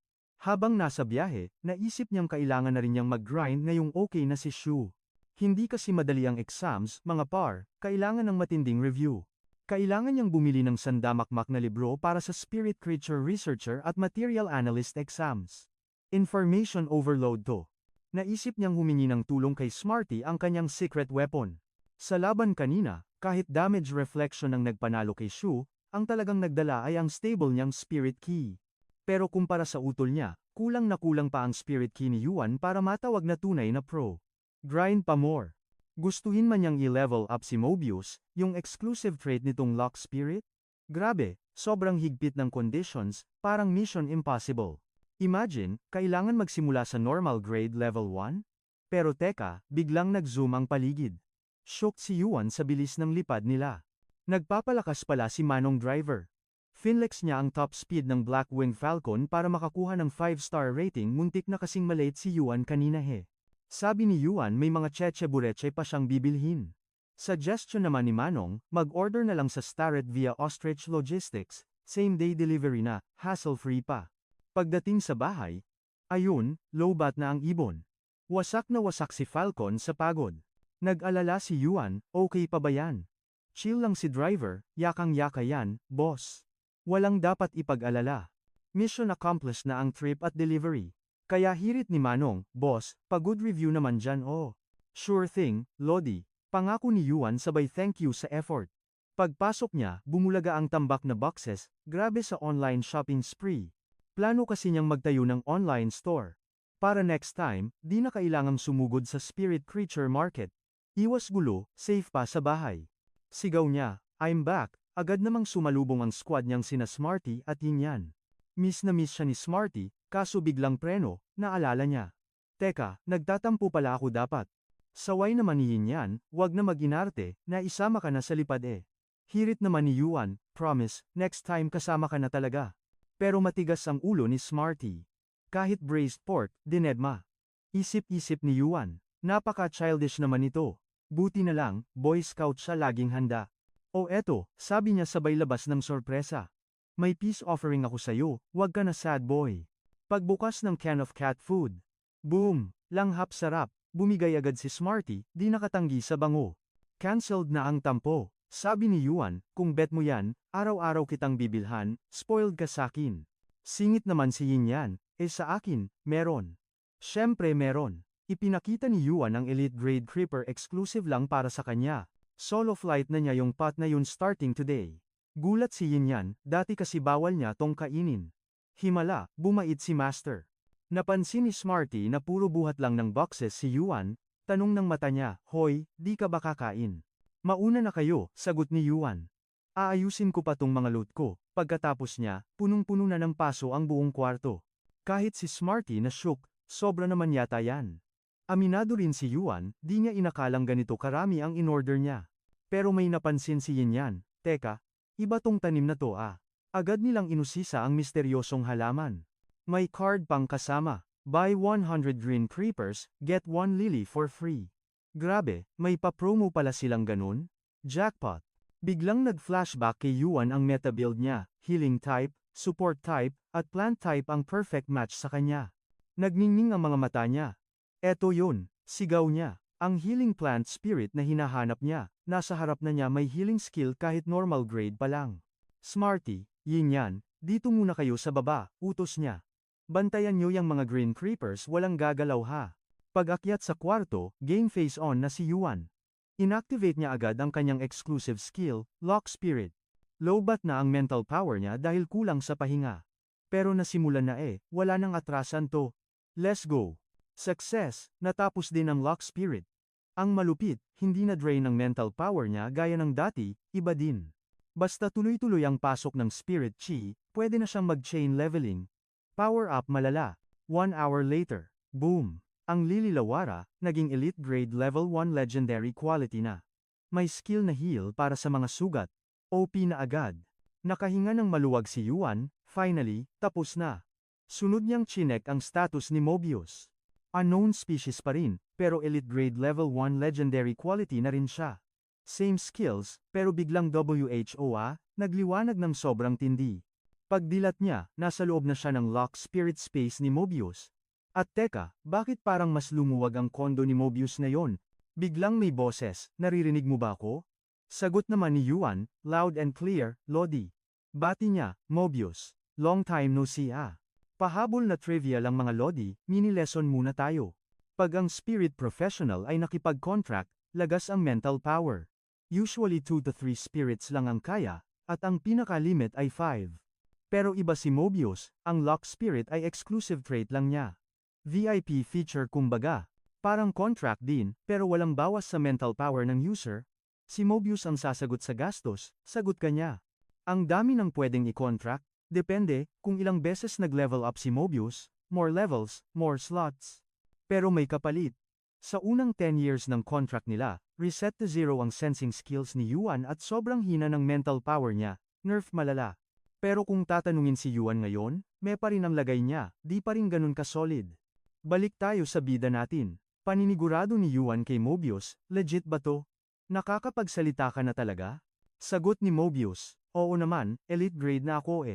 Habang nasa biyahe, naisip niyang kailangan na rin niyang mag-grind ngayong okay na si Shu. Hindi kasi madali ang exams, mga par, kailangan ng matinding review. Kailangan niyang bumili ng sandamakmak na libro para sa Spirit Creature Researcher at Material Analyst exams. Information overload to. Naisip niyang humingi ng tulong kay Smarty ang kanyang secret weapon. Sa laban kanina, kahit damage reflection ang nagpanalo kay Shu, ang talagang nagdala ay ang stable niyang spirit key. Pero kumpara sa utol niya, kulang na kulang pa ang spirit key ni Yuan para matawag na tunay na pro. Grind pa more. Gustuhin man niyang i-level up si Mobius, yung exclusive trait nitong Lock Spirit? Grabe, sobrang higpit ng conditions, parang mission impossible. Imagine, kailangan magsimula sa normal grade level 1? Pero teka, biglang nag-zoom ang paligid. Shocked si Yuan sa bilis ng lipad nila. Nagpapalakas pala si Manong Driver. Finlex niya ang top speed ng Blackwing Falcon para makakuha ng 5-star rating, muntik na kasing malate si Yuan kanina he. Sabi ni Yuan may mga cheche-bureche pa siyang bibilhin. Suggestion naman ni Manong, mag-order na lang sa Starret via Ostrich Logistics, same-day delivery na, hassle-free pa. Pagdating sa bahay, ayun, lowbat na ang ibon. Wasak na wasak si Falcon sa pagod. Nag-alala si Yuan, okay pa ba yan? Chill lang si driver, yakang-yaka yan, boss. Walang dapat ipag-alala. Mission accomplished na ang trip at delivery. Kaya hirit ni Manong, boss, pag-good review naman dyan oh. Sure thing, Lodi. Pangako ni Yuan sabay thank you sa effort. Pagpasok niya, bumulaga ang tambak na boxes, grabe sa online shopping spree. Plano kasi niyang magtayo ng online store. Para next time, di na kailangang sumugod sa spirit creature market. Iwas gulo, safe pa sa bahay. Sigaw niya, I'm back, agad namang sumalubong ang squad niyang sina Smarty at Yin Yan. Miss na miss siya ni Smarty, kaso biglang preno, naalala niya. Teka, nagtatampo pala ako dapat. Saway naman ni Yin Yan, wag na mag-inarte, na isama ka na sa lipad eh. Hirit naman ni Yuan, promise, next time kasama ka na talaga. Pero matigas ang ulo ni Smarty. Kahit braised pork, dinedma. Isip-isip ni Yuan, napaka-childish naman ito. Buti na lang, Boy Scout siya laging handa. O eto, sabi niya sabay labas ng sorpresa. May peace offering ako sa'yo, wag ka na sad boy. Pagbukas ng can of cat food. Boom! Langhap sarap, bumigay agad si Smarty, di nakatanggi sa bango. Cancelled na ang tampo. Sabi ni Yuan, kung bet mo yan, araw-araw kitang bibilhan, spoiled ka sakin. Singit naman si Yin Yan, sa akin, meron. Syempre meron. Ipinakita ni Yuan ang Elite Grade Creeper exclusive lang para sa kanya. Solo flight na niya yung pot na yun starting today. Gulat si Yin Yan, dati kasi bawal niya tong kainin. Himala, bumait si Master. Napansin ni Smarty na puro buhat lang ng boxes si Yuan, tanong ng mata niya, hoy, di ka ba kakain? Mauna na kayo, sagot ni Yuan. Aayusin ko pa tong mga loot ko. Pagkatapos niya, punong-puno na ng paso ang buong kwarto. Kahit si Smarty na shook, sobra naman yata yan. Aminado rin si Yuan, di niya inakalang ganito karami ang in-order niya. Pero may napansin si Yin Yan, teka, iba tong tanim na to ah. Agad nilang inusisa ang misteryosong halaman. May card pang kasama, buy 100 green creepers, get 1 lily for free. Grabe, may pa-promo pala silang ganun? Jackpot! Biglang nag-flashback kay Yuan ang meta build niya, healing type, support type, at plant type ang perfect match sa kanya. Nagningning ang mga mata niya. Eto yun, sigaw niya. Ang healing plant spirit na hinahanap niya, nasa harap na niya may healing skill kahit normal grade pa lang. Smarty, Yin Yan, dito muna kayo sa baba, utos niya. Bantayan niyo yung mga green creepers, walang gagalaw ha. Pag-akyat sa kwarto, game face on na si Yuan. Inactivate niya agad ang kanyang exclusive skill, Lock Spirit. Lowbat na ang mental power niya dahil kulang sa pahinga. Pero nasimulan na wala nang atrasan to. Let's go. Success, natapos din ang Lock Spirit. Ang malupit, hindi na drain ang mental power niya gaya ng dati, iba din. Basta tuloy-tuloy ang pasok ng Spirit Chi, pwede na siyang mag-chain leveling. Power up malala. 1 hour later, boom! Ang Lililawara, naging elite grade level 1 legendary quality na. May skill na heal para sa mga sugat. OP na agad. Nakahinga ng maluwag si Yuan, finally, tapos na. Sunod niyang chinek ang status ni Mobius. Unknown species pa rin, pero elite grade level 1 legendary quality na rin siya. Same skills, pero biglang nagliwanag ng sobrang tindi. Pagdilat niya, nasa loob na siya ng lock spirit space ni Mobius. At teka, bakit parang mas lumuwag ang kondo ni Mobius ngayon? Biglang may boses, naririnig mo ba ako? Sagot naman ni Yuan, loud and clear, Lodi. Bati niya, Mobius. Long time no see ah. Pahabol na trivia lang mga Lodi, mini lesson muna tayo. Pag ang spirit professional ay nakipag-contract, lagas ang mental power. Usually 2 to 3 spirits lang ang kaya, at ang pinaka-limit ay 5. Pero iba si Mobius, ang lock spirit ay exclusive trait lang niya. VIP feature kumbaga. Parang contract din, pero walang bawas sa mental power ng user. Si Mobius ang sasagot sa gastos, sagot ka niya. Ang dami ng pwedeng i-contract, depende, kung ilang beses nag-level up si Mobius, more levels, more slots. Pero may kapalit. Sa unang 10 years ng contract nila, reset to 0 ang sensing skills ni Yuan at sobrang hina ng mental power niya, nerf malala. Pero kung tatanungin si Yuan ngayon, may pa rin ang lagay niya, di pa rin ganun ka-solid. Balik tayo sa bida natin. Paninigurado ni Yuan kay Mobius, legit ba to? Nakakapagsalita ka na talaga? Sagot ni Mobius, oo naman, elite grade na ako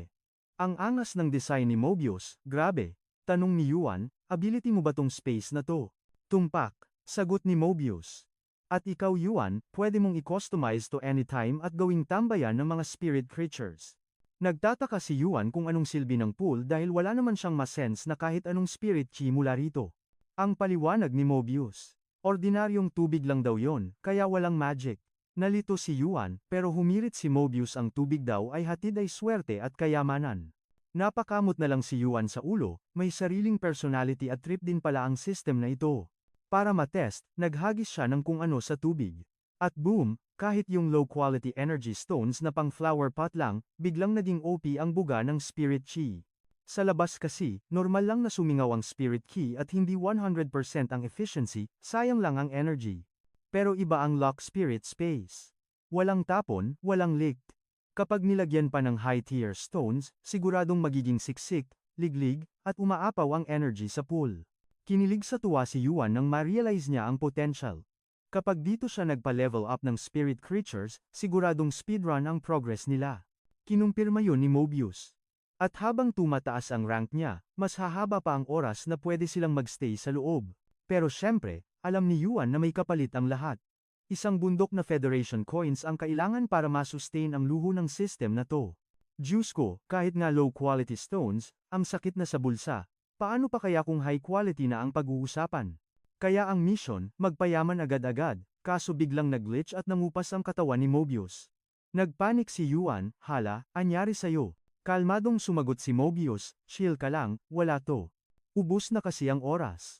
Ang angas ng design ni Mobius, grabe. Tanong ni Yuan, ability mo ba tong space na to? Tumpak, sagot ni Mobius. At ikaw Yuan, pwede mong i-customize to anytime at gawing tambayan ng mga spirit creatures. Nagtataka si Yuan kung anong silbi ng pool dahil wala naman siyang masense na kahit anong spirit chi mula rito. Ang paliwanag ni Mobius. Ordinaryong tubig lang daw yon, kaya walang magic. Nalito si Yuan, pero humirit si Mobius ang tubig daw ay hatid ay swerte at kayamanan. Napakamot na lang si Yuan sa ulo, may sariling personality at trip din pala ang system na ito. Para matest, naghagis siya ng kung ano sa tubig. At boom, kahit yung low-quality energy stones na pang flower pot lang, biglang naging OP ang buga ng spirit chi. Sa labas kasi, normal lang na sumingaw ang spirit ki at hindi 100% ang efficiency, sayang lang ang energy. Pero iba ang lock spirit space. Walang tapon, walang leaked. Kapag nilagyan pa ng high-tier stones, siguradong magiging siksik, liglig, at umaapaw ang energy sa pool. Kinilig sa tuwa si Yuan nang ma-realize niya ang potential. Kapag dito siya nagpa-level up ng spirit creatures, siguradong speedrun ang progress nila. Kinumpirma yun ni Mobius. At habang tumataas ang rank niya, mas hahaba pa ang oras na pwede silang magstay sa loob. Pero syempre, alam ni Yuan na may kapalit ang lahat. Isang bundok na Federation coins ang kailangan para ma-sustain ang luho ng system na to. Diyos ko, kahit nga low-quality stones, ang sakit na sa bulsa. Paano pa kaya kung high quality na ang pag-uusapan? Kaya ang mission, magpayaman agad-agad, kaso biglang nag-glitch at nangupas ang katawan ni Mobius. Nagpanik si Yuan, hala, anyari sa'yo? Kalmadong sumagot si Mobius, chill ka lang, wala to. Ubus na kasi ang oras.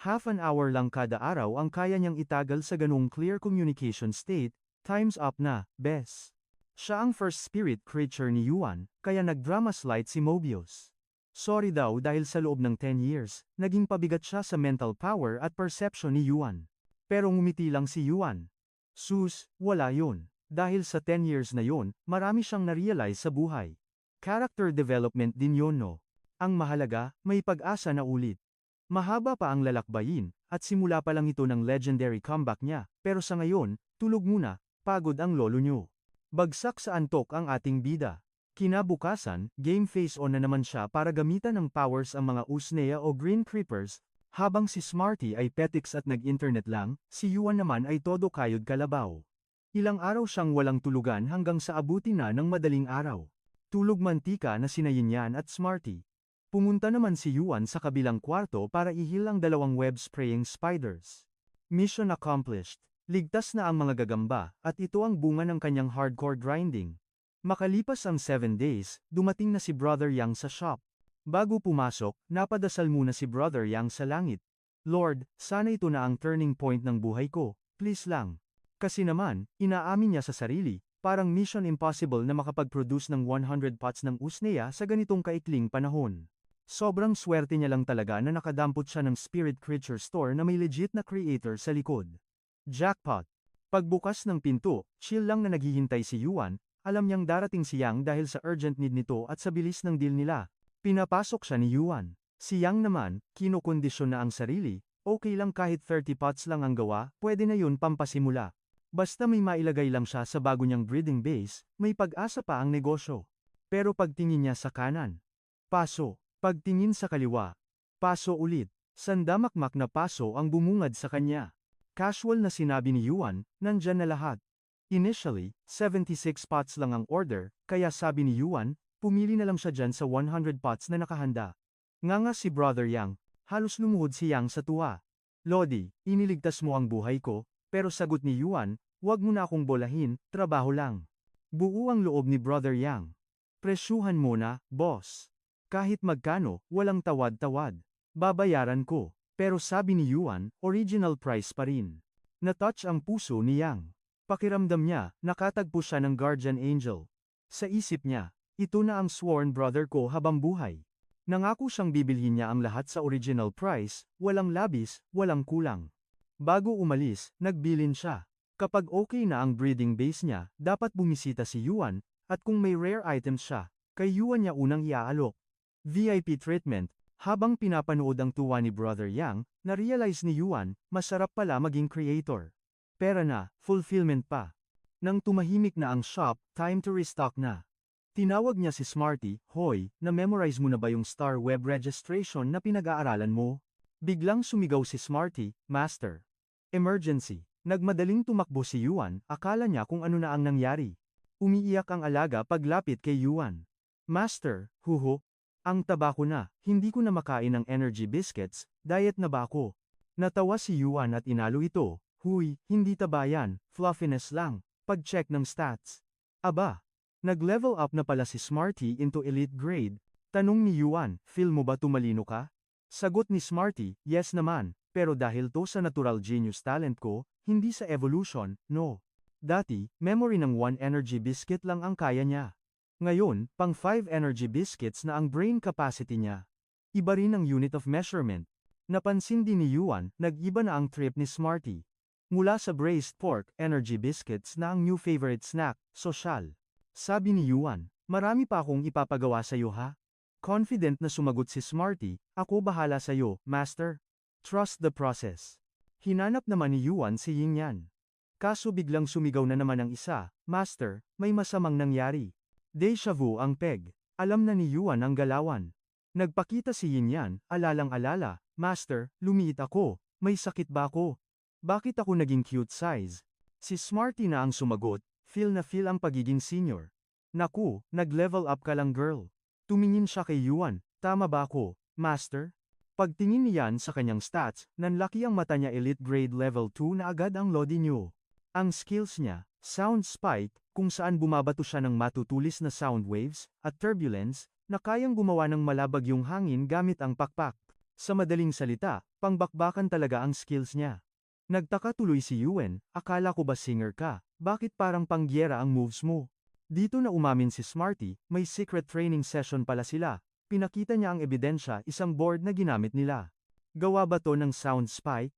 Half an hour lang kada araw ang kaya niyang itagal sa ganung clear communication state, time's up na, bes. Siya ang first spirit creature ni Yuan, kaya nag-drama slide si Mobius. Sorry daw dahil sa loob ng 10 years, naging pabigat siya sa mental power at perception ni Yuan. Pero ngumiti lang si Yuan. Sus, wala yun. Dahil sa 10 years na yun, marami siyang na-realize sa buhay. Character development din yun no. Ang mahalaga, may pag-asa na ulit. Mahaba pa ang lalakbayin, at simula pa lang ito ng legendary comeback niya, pero sa ngayon, tulog muna, pagod ang lolo nyo. Bagsak sa antok ang ating bida. Kinabukasan, game face on na naman siya para gamitan ng powers ang mga Usnea o Green Creepers, habang si Smarty ay petiks at nag-internet lang, si Yuan naman ay todo kayod kalabaw. Ilang araw siyang walang tulugan hanggang sa abuti na ng madaling araw. Tulog mantika na sina Yin at Smarty. Pumunta naman si Yuan sa kabilang kwarto para ihil ang dalawang web-spraying spiders. Mission accomplished. Ligtas na ang mga gagamba, at ito ang bunga ng kanyang hardcore grinding. Makalipas ang 7 days, dumating na si Brother Yang sa shop. Bago pumasok, napadasal muna si Brother Yang sa langit. Lord, sana ito na ang turning point ng buhay ko, please lang. Kasi naman, inaamin niya sa sarili, parang mission impossible na makapag-produce ng 100 pots ng Usnea sa ganitong kaikling panahon. Sobrang swerte niya lang talaga na nakadampot siya ng Spirit Creature Store na may legit na creator sa likod. Jackpot! Pagbukas ng pinto, chill lang na naghihintay si Yuan, alam niyang darating si Yang dahil sa urgent need nito at sa bilis ng deal nila. Pinapasok siya ni Yuan. Si Yang naman, kinokondisyon na ang sarili, okay lang kahit 30 pots lang ang gawa, pwede na yun pampasimula. Basta may mailagay lang siya sa bago niyang breeding base, may pag-asa pa ang negosyo. Pero pagtingin niya sa kanan, paso. Pagtingin sa kaliwa, paso ulit. Sandamakmak na paso ang bumungad sa kanya. Casual na sinabi ni Yuan, nandyan na lahat. Initially, 76 pots lang ang order, kaya sabi ni Yuan, pumili na lang siya dyan sa 100 pots na nakahanda. Nganga si Brother Yang, halos lumuhod si Yang sa tuwa. Lodi, iniligtas mo ang buhay ko, pero sagot ni Yuan, wag mo na akong bolahin, trabaho lang. Buo ang loob ni Brother Yang. Presyuhan mo na, boss. Kahit magkano, walang tawad-tawad. Babayaran ko. Pero sabi ni Yuan, original price pa rin. Na-touch ang puso ni Yang. Pakiramdam niya, nakatagpo siya ng guardian angel. Sa isip niya, ito na ang sworn brother ko habang buhay. Nangako siyang bibilhin niya ang lahat sa original price, walang labis, walang kulang. Bago umalis, nagbilin siya. Kapag okay na ang breeding base niya, dapat bumisita si Yuan, at kung may rare items siya, kay Yuan niya unang iaalok. VIP treatment, habang pinapanood ang tuwa ni Brother Yang, na-realize ni Yuan, masarap pala maging creator. Pera na, fulfillment pa. Nang tumahimik na ang shop, time to restock na. Tinawag niya si Smarty, Hoy, na-memorize mo na ba yung Star Web registration na pinag-aaralan mo? Biglang sumigaw si Smarty, Master. Emergency. Nagmadaling tumakbo si Yuan, akala niya kung ano na ang nangyari. Umiiyak ang alaga paglapit kay Yuan. Master, huho. Ang taba ko na, hindi ko na makain ng energy biscuits, diet na ba ako? Natawa si Yuan at inalo ito, huy, hindi taba yan, fluffiness lang, pag-check ng stats. Aba, nag-level up na pala si Smarty into elite grade, tanong ni Yuan, feel mo ba tumalino ka? Sagot ni Smarty, yes naman, pero dahil to sa natural genius talent ko, hindi sa evolution, no. Dati, memory ng 1 energy biscuit lang ang kaya niya. Ngayon, pang 5 energy biscuits na ang brain capacity niya. Iba rin ang unit of measurement. Napansin din ni Yuan, nag-iba na ang trip ni Smarty. Mula sa braised pork, energy biscuits na ang new favorite snack, sosyal. Sabi ni Yuan, marami pa akong ipapagawa sa iyo ha? Confident na sumagot si Smarty, ako bahala sa iyo, master. Trust the process. Hinanap naman ni Yuan si Yin. Kaso biglang sumigaw na naman ang isa, master, may masamang nangyari. Deja vu ang peg. Alam na ni Yuan ang galawan. Nagpakita si Yin, alalang-alala, Master, lumiit ako, may sakit ba ako? Bakit ako naging cute size? Si Smarty na ang sumagot, feel ang pagiging senior. Naku, nag-level up ka lang girl. Tumingin siya kay Yuan, tama ba ako, Master? Pagtingin niyan sa kanyang stats, nanlaki ang mata niya elite grade level 2 na agad ang lodi niyo. Ang skills niya, sound spike, kung saan bumabato siya ng matutulis na sound waves, at turbulence, na kayang gumawa ng malabagyong hangin gamit ang pakpak. Sa madaling salita, pangbakbakan talaga ang skills niya. Nagtaka tuloy si Yuan, akala ko ba singer ka, bakit parang pangyera ang moves mo? Dito na umamin si Smarty, may secret training session pala sila, pinakita niya ang ebidensya isang board na ginamit nila. Gawa ba to ng sound spike?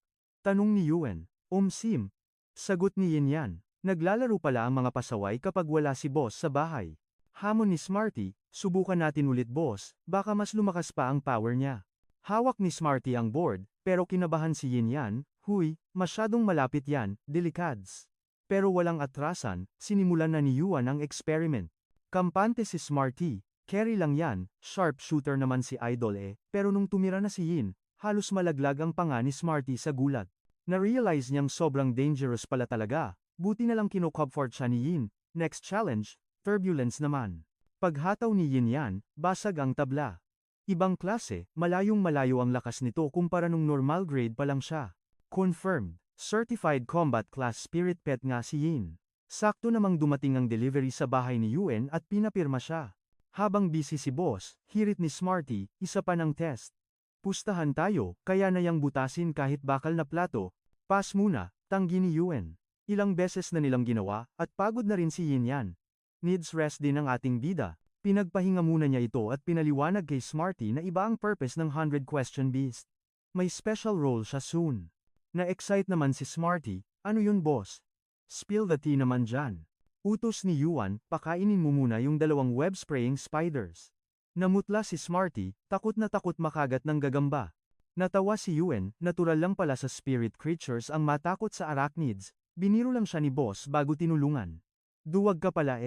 Tanong ni Yuan, Sim. Sagot ni Yin Yan. Naglalaro pala ang mga pasaway kapag wala si boss sa bahay. Hamon ni Smarty, subukan natin ulit boss, baka mas lumakas pa ang power niya. Hawak ni Smarty ang board, pero kinabahan si Yin Yan, huy, masyadong malapit yan, delikads. Pero walang atrasan, sinimulan na ni Yuan ang experiment. Kampante si Smarty, carry lang yan, sharpshooter naman si Idol pero nung tumira na si Yin, halos malaglag ang panga ni Smarty sa gulat. Na-realize niyang sobrang dangerous pala talaga, buti na lang kinocomfort siya ni Yin. Next challenge, turbulence naman. Paghataw ni Yin Yan, basag ang tabla. Ibang klase, malayong malayo ang lakas nito kumpara nung normal grade pa lang siya. Confirmed, certified combat class spirit pet nga si Yin. Sakto namang dumating ang delivery sa bahay ni Yuen at pinapirma siya. Habang busy si boss, hirit ni Smarty, isa pa ng test. Pustahan tayo, kaya na yang butasin kahit bakal na plato. Pass muna, tanggi ni Yuen. Ilang beses na nilang ginawa, at pagod na rin si Yin Yan. Needs rest din ang ating bida. Pinagpahinga muna niya ito at pinaliwanag kay Smarty na iba ang purpose ng 100 Question Beast. May special role siya soon. Na-excite naman si Smarty, ano yun boss? Spill the tea naman dyan. Utos ni Yuan, pakainin mo muna yung dalawang web-spraying spiders. Namutla si Smarty, takot na takot makagat ng gagamba. Natawa si Yuen, natural lang pala sa spirit creatures ang matakot sa arachnids, biniro lang siya ni boss bago tinulungan. Duwag ka pala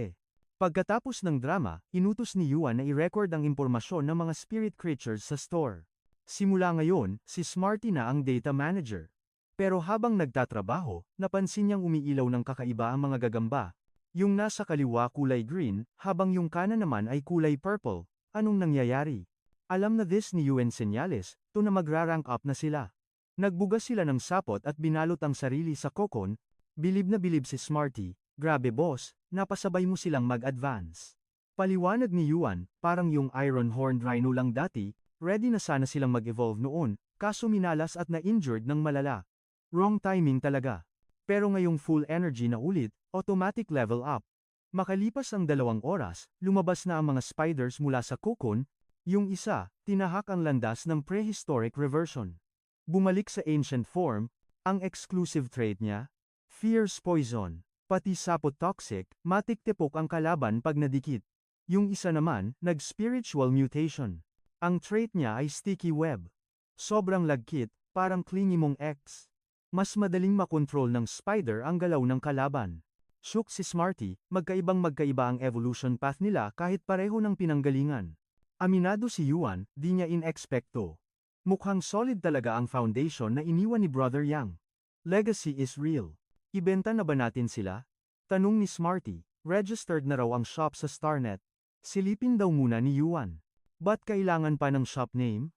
Pagkatapos ng drama, inutos ni Yuan na i-record ang impormasyon ng mga spirit creatures sa store. Simula ngayon, si Smarty na ang data manager. Pero habang nagtatrabaho, napansin niyang umiilaw ng kakaiba ang mga gagamba. Yung nasa kaliwa kulay green, habang yung kanan naman ay kulay purple. Anong nangyayari? Alam na this ni Yuen Senyales, to na magra-rank up na sila. Nagbugas sila ng sapot at binalot ang sarili sa kokon. Bilib na bilib si Smarty, grabe boss, napasabay mo silang mag-advance. Paliwanag ni Yuan, parang yung Iron Horned Rhino lang dati, ready na sana silang mag-evolve noon, kaso minalas at na-injured ng malala. Wrong timing talaga. Pero ngayong full energy na ulit, automatic level up. Makalipas ang 2 oras, lumabas na ang mga spiders mula sa kokon, yung isa, tinahak ang landas ng prehistoric reversion. Bumalik sa ancient form, ang exclusive trait niya, fierce poison. Pati sapot toxic, matik-tipok ang kalaban pag nadikit. Yung isa naman, nag-spiritual mutation. Ang trait niya ay sticky web. Sobrang lagkit, parang clingy mong ex. Mas madaling makontrol ng spider ang galaw ng kalaban. Shook si Smarty, magkaiba ang evolution path nila kahit pareho ng pinanggalingan. Aminado si Yuan, di niya in-expecto. Mukhang solid talaga ang foundation na iniwan ni Brother Yang. Legacy is real. Ibenta na ba natin sila? Tanong ni Smarty. Registered na raw ang shop sa Starnet. Silipin daw muna ni Yuan. Ba't kailangan pa ng shop name?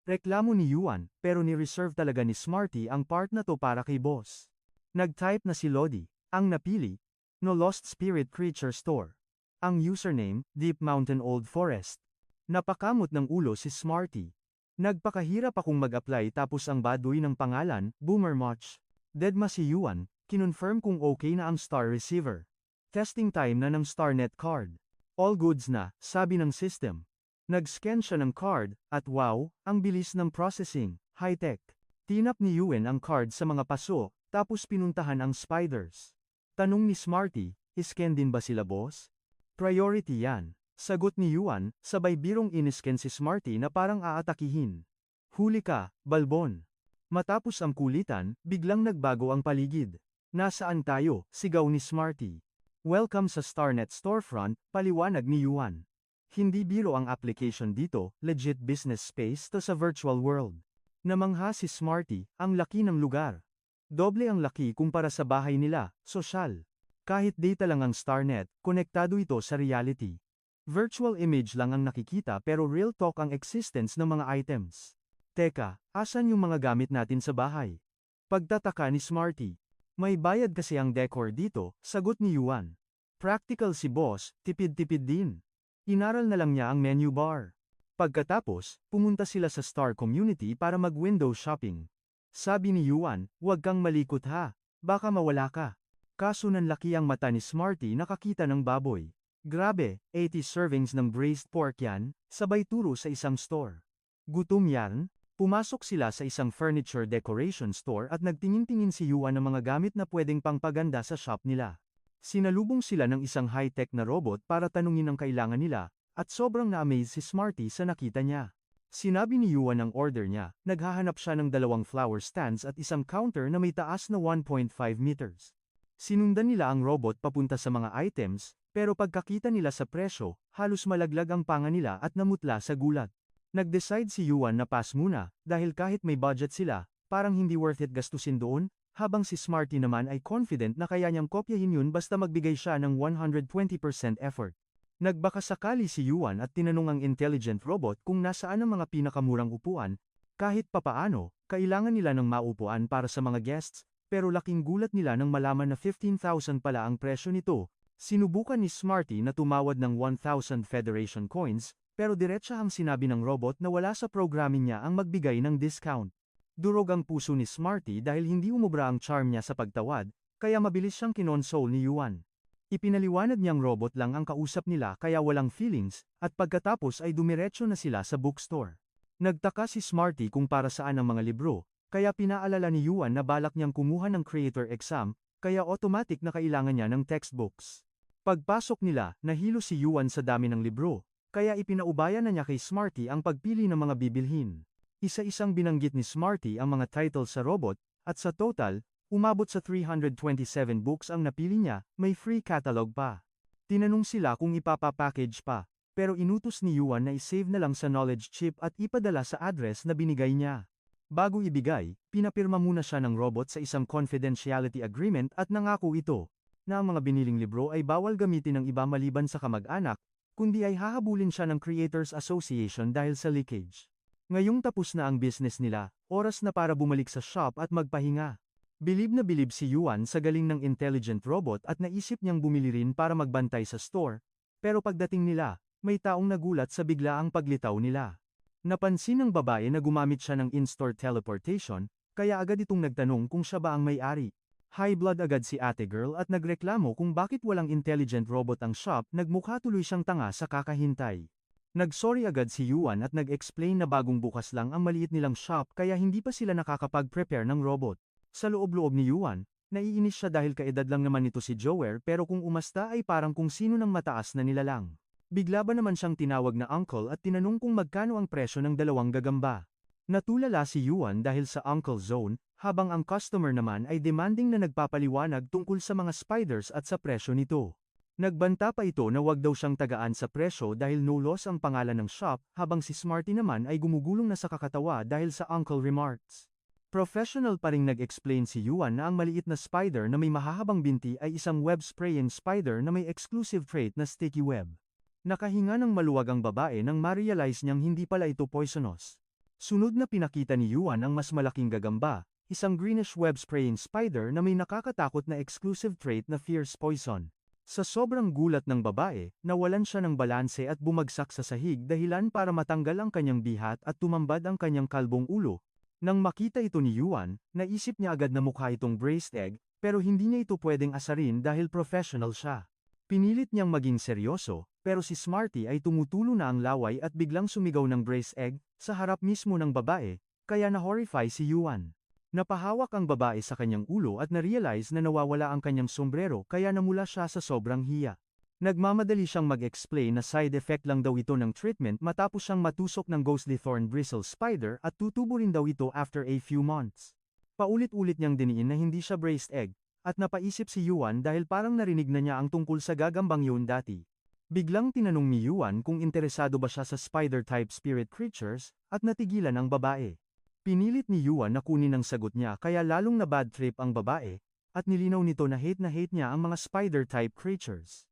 Reklamo ni Yuan, pero ni-reserve talaga ni Smarty ang part na to para kay boss. Nag-type na si Lodi. Ang napili, No Lost Spirit Creature Store. Ang username, Deep Mountain Old Forest. Napakamot ng ulo si Smarty. Nagpakahirap akong mag-apply tapos ang baduy ng pangalan, Boomer Moch. Deadma si Yuan, kinonfirm kung okay na ang star receiver. Testing time na ng Starnet card. All goods na, sabi ng system. Nag-scan siya ng card, at wow, ang bilis ng processing, high-tech. Tinap ni Yuan ang card sa mga paso, tapos pinuntahan ang spiders. Tanong ni Smarty, iscan din ba sila boss? Priority yan. Sagot ni Yuan, sabay birong iniscan si Smarty na parang aatakihin. Huli ka, balbon. Matapos ang kulitan, biglang nagbago ang paligid. Nasaan tayo? Sigaw ni Smarty. Welcome sa Starnet storefront, paliwanag ni Yuan. Hindi biro ang application dito, legit business space to sa virtual world. Namangha si Smarty, ang laki ng lugar. Doble ang laki kumpara sa bahay nila, sosyal. Kahit data lang ang Starnet, konektado ito sa reality. Virtual image lang ang nakikita pero real talk ang existence ng mga items. Teka, asan yung mga gamit natin sa bahay? Pagtataka ni Smarty. May bayad kasi ang decor dito, sagot ni Yuan. Practical si boss, tipid-tipid din. Inaral na lang niya ang menu bar. Pagkatapos, pumunta sila sa Star Community para mag-window shopping. Sabi ni Yuan, huwag kang malikot ha, baka mawala ka. Kaso nanlaki ang mata ni Smarty nakakita ng baboy. Grabe, 80 servings ng braised pork yan, sabay turo sa isang store. Gutom yan? Pumasok sila sa isang furniture decoration store at nagtingin-tingin si Yuan ng mga gamit na pwedeng pangpaganda sa shop nila. Sinalubong sila ng isang high-tech na robot para tanungin ang kailangan nila, at sobrang na-amaze si Smarty sa nakita niya. Sinabi ni Yuan ang order niya, naghahanap siya ng 2 flower stands at isang counter na may taas na 1.5 meters. Sinundan nila ang robot papunta sa mga items, pero pagkakita nila sa presyo, halos malaglag ang panga nila at namutla sa gulat. Nag-decide si Yuan na pass muna, dahil kahit may budget sila, parang hindi worth it gastusin doon, habang si Smarty naman ay confident na kaya niyang kopyahin yun basta magbigay siya ng 120% effort. Nagbakasakali si Yuan at tinanong ang intelligent robot kung nasaan ang mga pinakamurang upuan, kahit papaano, kailangan nila ng maupuan para sa mga guests, pero laking gulat nila nang malaman na 15,000 pala ang presyo nito. Sinubukan ni Smarty na tumawad ng 1,000 Federation coins, pero diretsahang sinabi ng robot na wala sa programming niya ang magbigay ng discount. Durog ang puso ni Smarty dahil hindi umubra ang charm niya sa pagtawad, kaya mabilis siyang kinonsole ni Yuan. Ipinaliwanag niyang robot lang ang kausap nila kaya walang feelings, at pagkatapos ay dumiretso na sila sa bookstore. Nagtaka si Smarty kung para saan ang mga libro, kaya pinaalala ni Yuan na balak niyang kumuha ng creator exam, kaya automatic na kailangan niya ng textbooks. Pagpasok nila, nahilo si Yuan sa dami ng libro, kaya ipinaubaya na niya kay Smarty ang pagpili ng mga bibilhin. Isa-isang binanggit ni Smarty ang mga title sa robot, at sa total, umabot sa 327 books ang napili niya, may free catalog pa. Tinanong sila kung ipapapackage pa, pero inutos ni Yuan na isave na lang sa knowledge chip at ipadala sa address na binigay niya. Bago ibigay, pinapirma muna siya ng robot sa isang confidentiality agreement at nangako ito, na ang mga biniling libro ay bawal gamitin ng iba maliban sa kamag-anak, kundi ay hahabulin siya ng Creators Association dahil sa leakage. Ngayong tapos na ang business nila, oras na para bumalik sa shop at magpahinga. Bilib na bilib si Yuan sa galing ng intelligent robot at naisip niyang bumili rin para magbantay sa store, pero pagdating nila, may taong nagulat sa biglaang paglitaw nila. Napansin ng babae na gumamit siya ng in-store teleportation, kaya agad itong nagtanong kung siya ba ang may-ari. High blood agad si ate girl at nagreklamo kung bakit walang intelligent robot ang shop, nagmukha tuloy siyang tanga sa kakahintay. Nagsorry agad si Yuan at nag-explain na bagong bukas lang ang maliit nilang shop kaya hindi pa sila nakakapag-prepare ng robot. Sa loob-loob ni Yuan, naiinis siya dahil kaedad lang naman nito si Jower pero kung umasta ay parang kung sino ng mataas na nilalang. Bigla ba naman siyang tinawag na uncle at tinanong kung magkano ang presyo ng 2 gagamba. Natulala si Yuan dahil sa uncle zone, habang ang customer naman ay demanding na nagpapaliwanag tungkol sa mga spiders at sa presyo nito. Nagbanta pa ito na wag daw siyang tagaan sa presyo dahil no loss ang pangalan ng shop, habang si Smarty naman ay gumugulong na sa kakatawa dahil sa uncle remarks. Professional pa ring nag-explain si Yuan na ang maliit na spider na may mahahabang binti ay isang web-spraying spider na may exclusive trait na sticky web. Nakahinga ng maluwag ang babae nang ma-realize niyang hindi pala ito poisonous. Sunod na pinakita ni Yuan ang mas malaking gagamba, isang greenish web-spraying spider na may nakakatakot na exclusive trait na fierce poison. Sa sobrang gulat ng babae, nawalan siya ng balanse at bumagsak sa sahig dahilan para matanggal ang kanyang bihat at tumambad ang kanyang kalbong ulo. Nang makita ito ni Yuan, naisip niya agad na mukha itong braised egg, pero hindi niya ito pwedeng asarin dahil professional siya. Pinilit niyang maging seryoso, pero si Smarty ay tumutulo na ang laway at biglang sumigaw ng braised egg, sa harap mismo ng babae, kaya na-horrify si Yuan. Napahawak ang babae sa kanyang ulo at na-realize na nawawala ang kanyang sombrero kaya namula siya sa sobrang hiya. Nagmamadali siyang mag-explain na side effect lang daw ito ng treatment matapos siyang matusok ng ghostly thorn bristle spider at tutubo rin daw ito after a few months. Paulit-ulit niyang diniin na hindi siya braised egg, at napaisip si Yuan dahil parang narinig na niya ang tungkol sa gagambang yun dati. Biglang tinanong ni Yuan kung interesado ba siya sa spider-type spirit creatures, at natigilan ang babae. Pinilit ni Yuan na kunin ang sagot niya kaya lalong na bad trip ang babae, at nilinaw nito na hate niya ang mga spider-type creatures.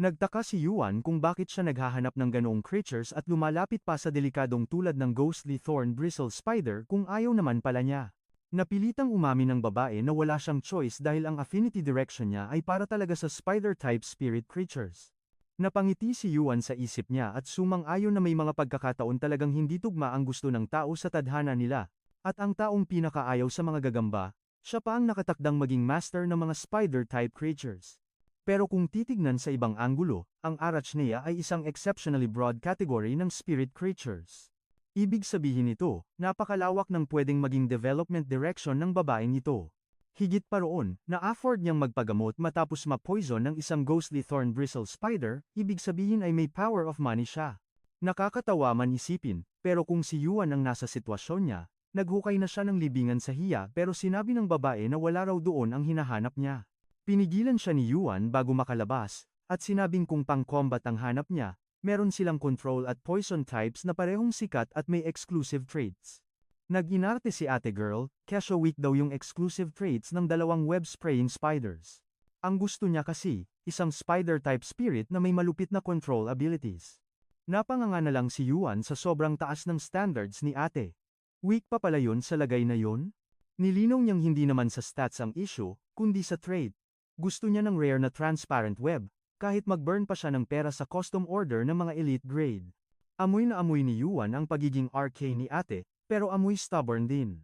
Nagtaka si Yuan kung bakit siya naghahanap ng ganoong creatures at lumalapit pa sa delikadong tulad ng ghostly thorn bristle spider kung ayaw naman pala niya. Napilitang umamin ng babae na wala siyang choice dahil ang affinity direction niya ay para talaga sa spider-type spirit creatures. Napangiti si Yuan sa isip niya at sumang-ayon na may mga pagkakataon talagang hindi tugma ang gusto ng tao sa tadhana nila, at ang taong pinakaayaw sa mga gagamba, siya pa ang nakatakdang maging master ng mga spider-type creatures. Pero kung titignan sa ibang anggulo, ang Arachnia ay isang exceptionally broad category ng spirit creatures. Ibig sabihin nito, napakalawak ng pwedeng maging development direction ng babaeng ito. Higit pa roon, na-afford niyang magpagamot matapos ma-poison ng isang ghostly thorn bristle spider, ibig sabihin ay may power of money siya. Nakakatawa man isipin, pero kung si Yuan ang nasa sitwasyon niya, naghukay na siya ng libingan sa hiya pero sinabi ng babae na wala raw doon ang hinahanap niya. Pinigilan siya ni Yuan bago makalabas, at sinabing kung pang-combat ang hanap niya, meron silang control at poison types na parehong sikat at may exclusive traits. Nag-inarte si ate girl, kesyo weak daw yung exclusive traits ng dalawang web-spraying spiders. Ang gusto niya kasi, isang spider-type spirit na may malupit na control abilities. Napanganga na lang si Yuan sa sobrang taas ng standards ni ate. Weak pa pala yun sa lagay na yun? Nilinong niyang hindi naman sa stats ang issue, kundi sa trait. Gusto niya ng rare na transparent web, kahit mag-burn pa siya ng pera sa custom order ng mga elite grade. Amoy na amoy ni Yuan ang pagiging RK ni ate, pero amoy stubborn din.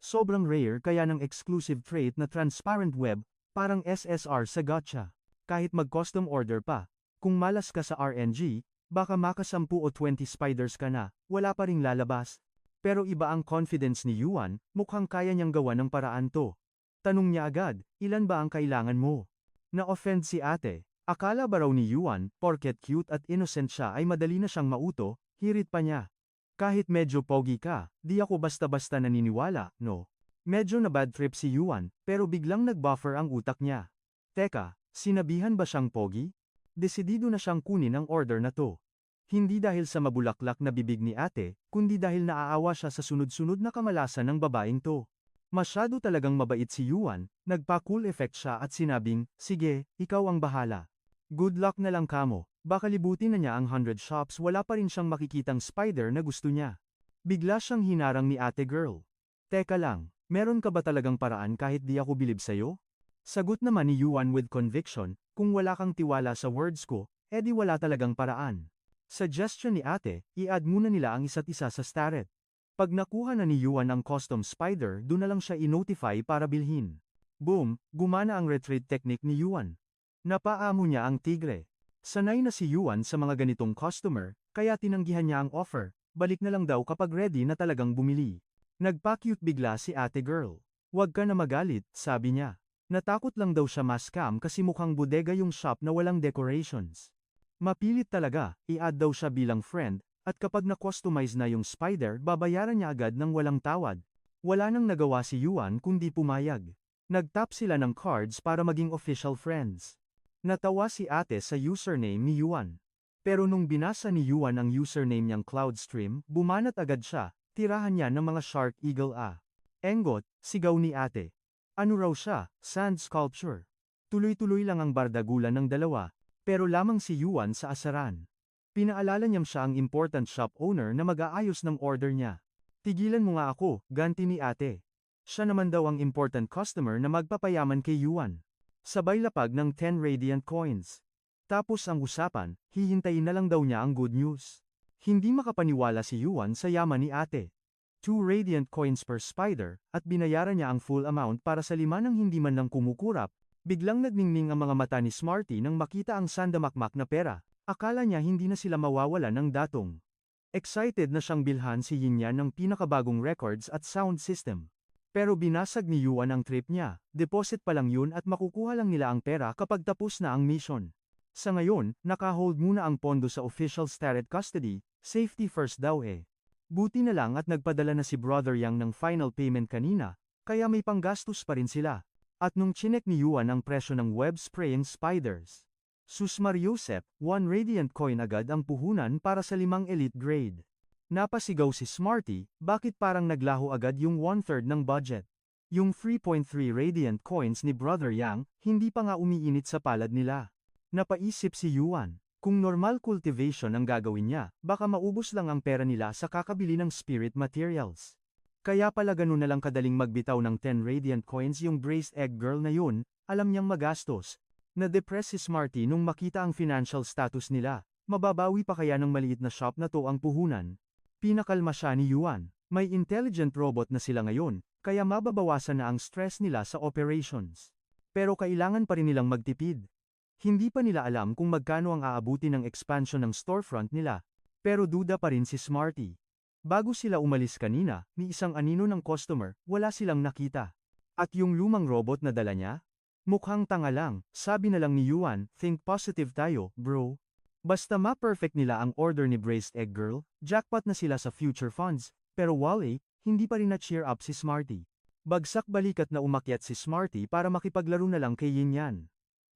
Sobrang rare kaya ng exclusive trait na transparent web, parang SSR sa gotcha. Kahit mag-custom order pa, kung malas ka sa RNG, baka maka 10 o 20 spiders ka na, wala pa ring lalabas. Pero iba ang confidence ni Yuan, mukhang kaya niyang gawa ng paraan to. Tanong niya agad, ilan ba ang kailangan mo? Na-offend si ate. Akala ba raw ni Yuan, porket cute at innocent siya ay madali na siyang mauto, hirit pa niya. Kahit medyo pogi ka, di ako basta-basta naniniwala, no? Medyo na bad trip si Yuan, pero biglang nag-buffer ang utak niya. Teka, sinabihan ba siyang pogi? Desidido na siyang kunin ang order na to. Hindi dahil sa mabulaklak na bibig ni ate, kundi dahil naaawa siya sa sunod-sunod na kamalasan ng babaeng to. Masyado talagang mabait si Yuan, nagpa-cool effect siya at sinabing, sige, ikaw ang bahala. Good luck na lang kamo. Baka libutin na niya ang 100 shops wala pa rin siyang makikitang spider na gusto niya. Bigla siyang hinarang ni ate girl. Teka lang, meron ka ba talagang paraan kahit di ako bilib sa'yo? Sagot naman ni Yuan with conviction, kung wala kang tiwala sa words ko, edi wala talagang paraan. Suggestion ni ate, i-add muna nila ang isa't isa sa starret. Pag nakuha na ni Yuan ang custom spider doon na lang siya i-notify para bilhin. Boom, gumana ang retreat technique ni Yuan. Napaamo niya ang tigre. Sanay na si Yuan sa mga ganitong customer, kaya tinanggihan niya ang offer, balik na lang daw kapag ready na talagang bumili. Nagpa-cute bigla si ate girl. Huwag ka na magalit, sabi niya. Natakot lang daw siya ma-scam kasi mukhang bodega yung shop na walang decorations. Mapilit talaga, i-add daw siya bilang friend, at kapag na-customize na yung spider babayaran niya agad ng walang tawad. Wala nang nagawa si Yuan kundi pumayag. Nag-tap sila ng cards para maging official friends. Natawa si ate sa username ni Yuan. Pero nung binasa ni Yuan ang username niyang Cloudstream, bumanat agad siya, tirahan niya ng mga Shark Eagle A. Engot, sigaw ni ate. Ano raw siya, sand sculpture. Tuloy-tuloy lang ang bardagulan ng dalawa, pero lamang si Yuan sa asaran. Pinaalala niyang siya ang important shop owner na mag-aayos ng order niya. Tigilan mo nga ako, ganti ni ate. Siya naman daw ang important customer na magpapayaman kay Yuan. Sabay lapag ng 10 radiant coins. Tapos ang usapan, hihintayin na lang daw niya ang good news. Hindi makapaniwala si Yuan sa yaman ni ate. 2 radiant coins per spider, at binayaran niya ang full amount para sa 5 ng hindi man lang kumukurap. Biglang nagningning ang mga mata ni Smarty nang makita ang sandamakmak na pera. Akala niya hindi na sila mawawala ng datong. Excited na siyang bilhan si Yin Yan ng pinakabagong records at sound system. Pero binasag ni Yuan ang trip niya, deposit pa lang yun at makukuha lang nila ang pera kapag tapos na ang mission. Sa ngayon, nakahold muna ang pondo sa official starret custody, safety first daw eh. Buti na lang at nagpadala na si Brother Yang ng final payment kanina, kaya may panggastos pa rin sila. At nung chinek ni Yuan ang presyo ng web-spraying spiders. Susmariusep, 1 radiant coin agad ang puhunan para sa 5 elite grade. Napasigaw si Smarty, bakit parang naglaho agad yung 1/3 ng budget? Yung 3.3 radiant coins ni Brother Yang, hindi pa nga umiinit sa palad nila. Napaisip si Yuan, kung normal cultivation ang gagawin niya, baka maubos lang ang pera nila sa kakabili ng spirit materials. Kaya pala ganun na lang kadaling magbitaw ng 10 radiant coins yung braised egg girl na yun, alam niyang magastos. Na-depress si Smarty nung makita ang financial status nila, mababawi pa kaya ng maliit na shop na to ang puhunan? Pinakalma siya ni Yuan, may intelligent robot na sila ngayon, kaya mababawasan na ang stress nila sa operations. Pero kailangan pa rin nilang magtipid. Hindi pa nila alam kung magkano ang aabuti ng expansion ng storefront nila, pero duda pa rin si Smarty. Bago sila umalis kanina, ni isang anino ng customer, wala silang nakita. At yung lumang robot na dala niya? Mukhang tanga lang, sabi na lang ni Yuan, think positive tayo, bro. Basta ma-perfect nila ang order ni Braised Egg Girl, jackpot na sila sa future funds, pero Wally, hindi pa rin na-cheer up si Smarty. Bagsak balikat na umakyat si Smarty para makipaglaro na lang kay Yin Yan.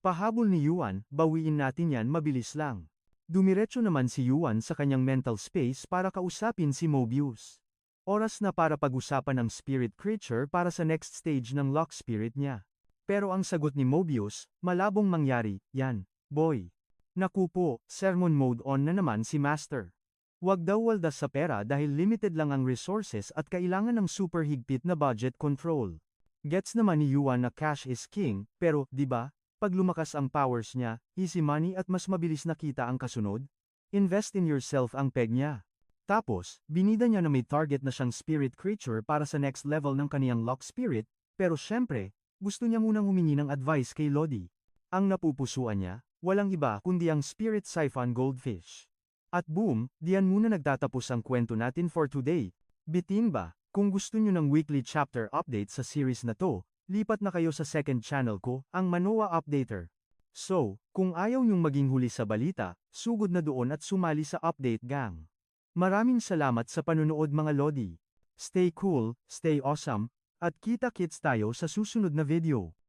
Pahabol ni Yuan, bawiin natin yan mabilis lang. Dumiretso naman si Yuan sa kanyang mental space para kausapin si Mobius. Oras na para pag-usapan ang spirit creature para sa next stage ng lock spirit niya. Pero ang sagot ni Mobius, malabong mangyari, yan, boy. Naku po, sermon mode on na naman si Master. Wag daw waldas sa pera dahil limited lang ang resources at kailangan ng super higpit na budget control. Gets naman ni Yuan na cash is king, pero, di ba? Pag lumakas ang powers niya, easy money at mas mabilis nakita ang kasunod? Invest in yourself ang peg niya. Tapos, binida niya na may target na siyang spirit creature para sa next level ng kaniyang lock spirit, pero syempre, gusto niya munang humingi ng advice kay Lodi. Ang napupusuan niya, walang iba kundi ang spirit siphon goldfish. At boom, diyan muna nagtatapos ang kwento natin for today. Bitin ba? Kung gusto niyo ng weekly chapter update sa series na to, lipat na kayo sa second channel ko, ang Manoa Updater. So, kung ayaw niyong maging huli sa balita, sugod na doon at sumali sa update gang. Maraming salamat sa panunood mga Lodi. Stay cool, stay awesome, at kita-kits tayo sa susunod na video.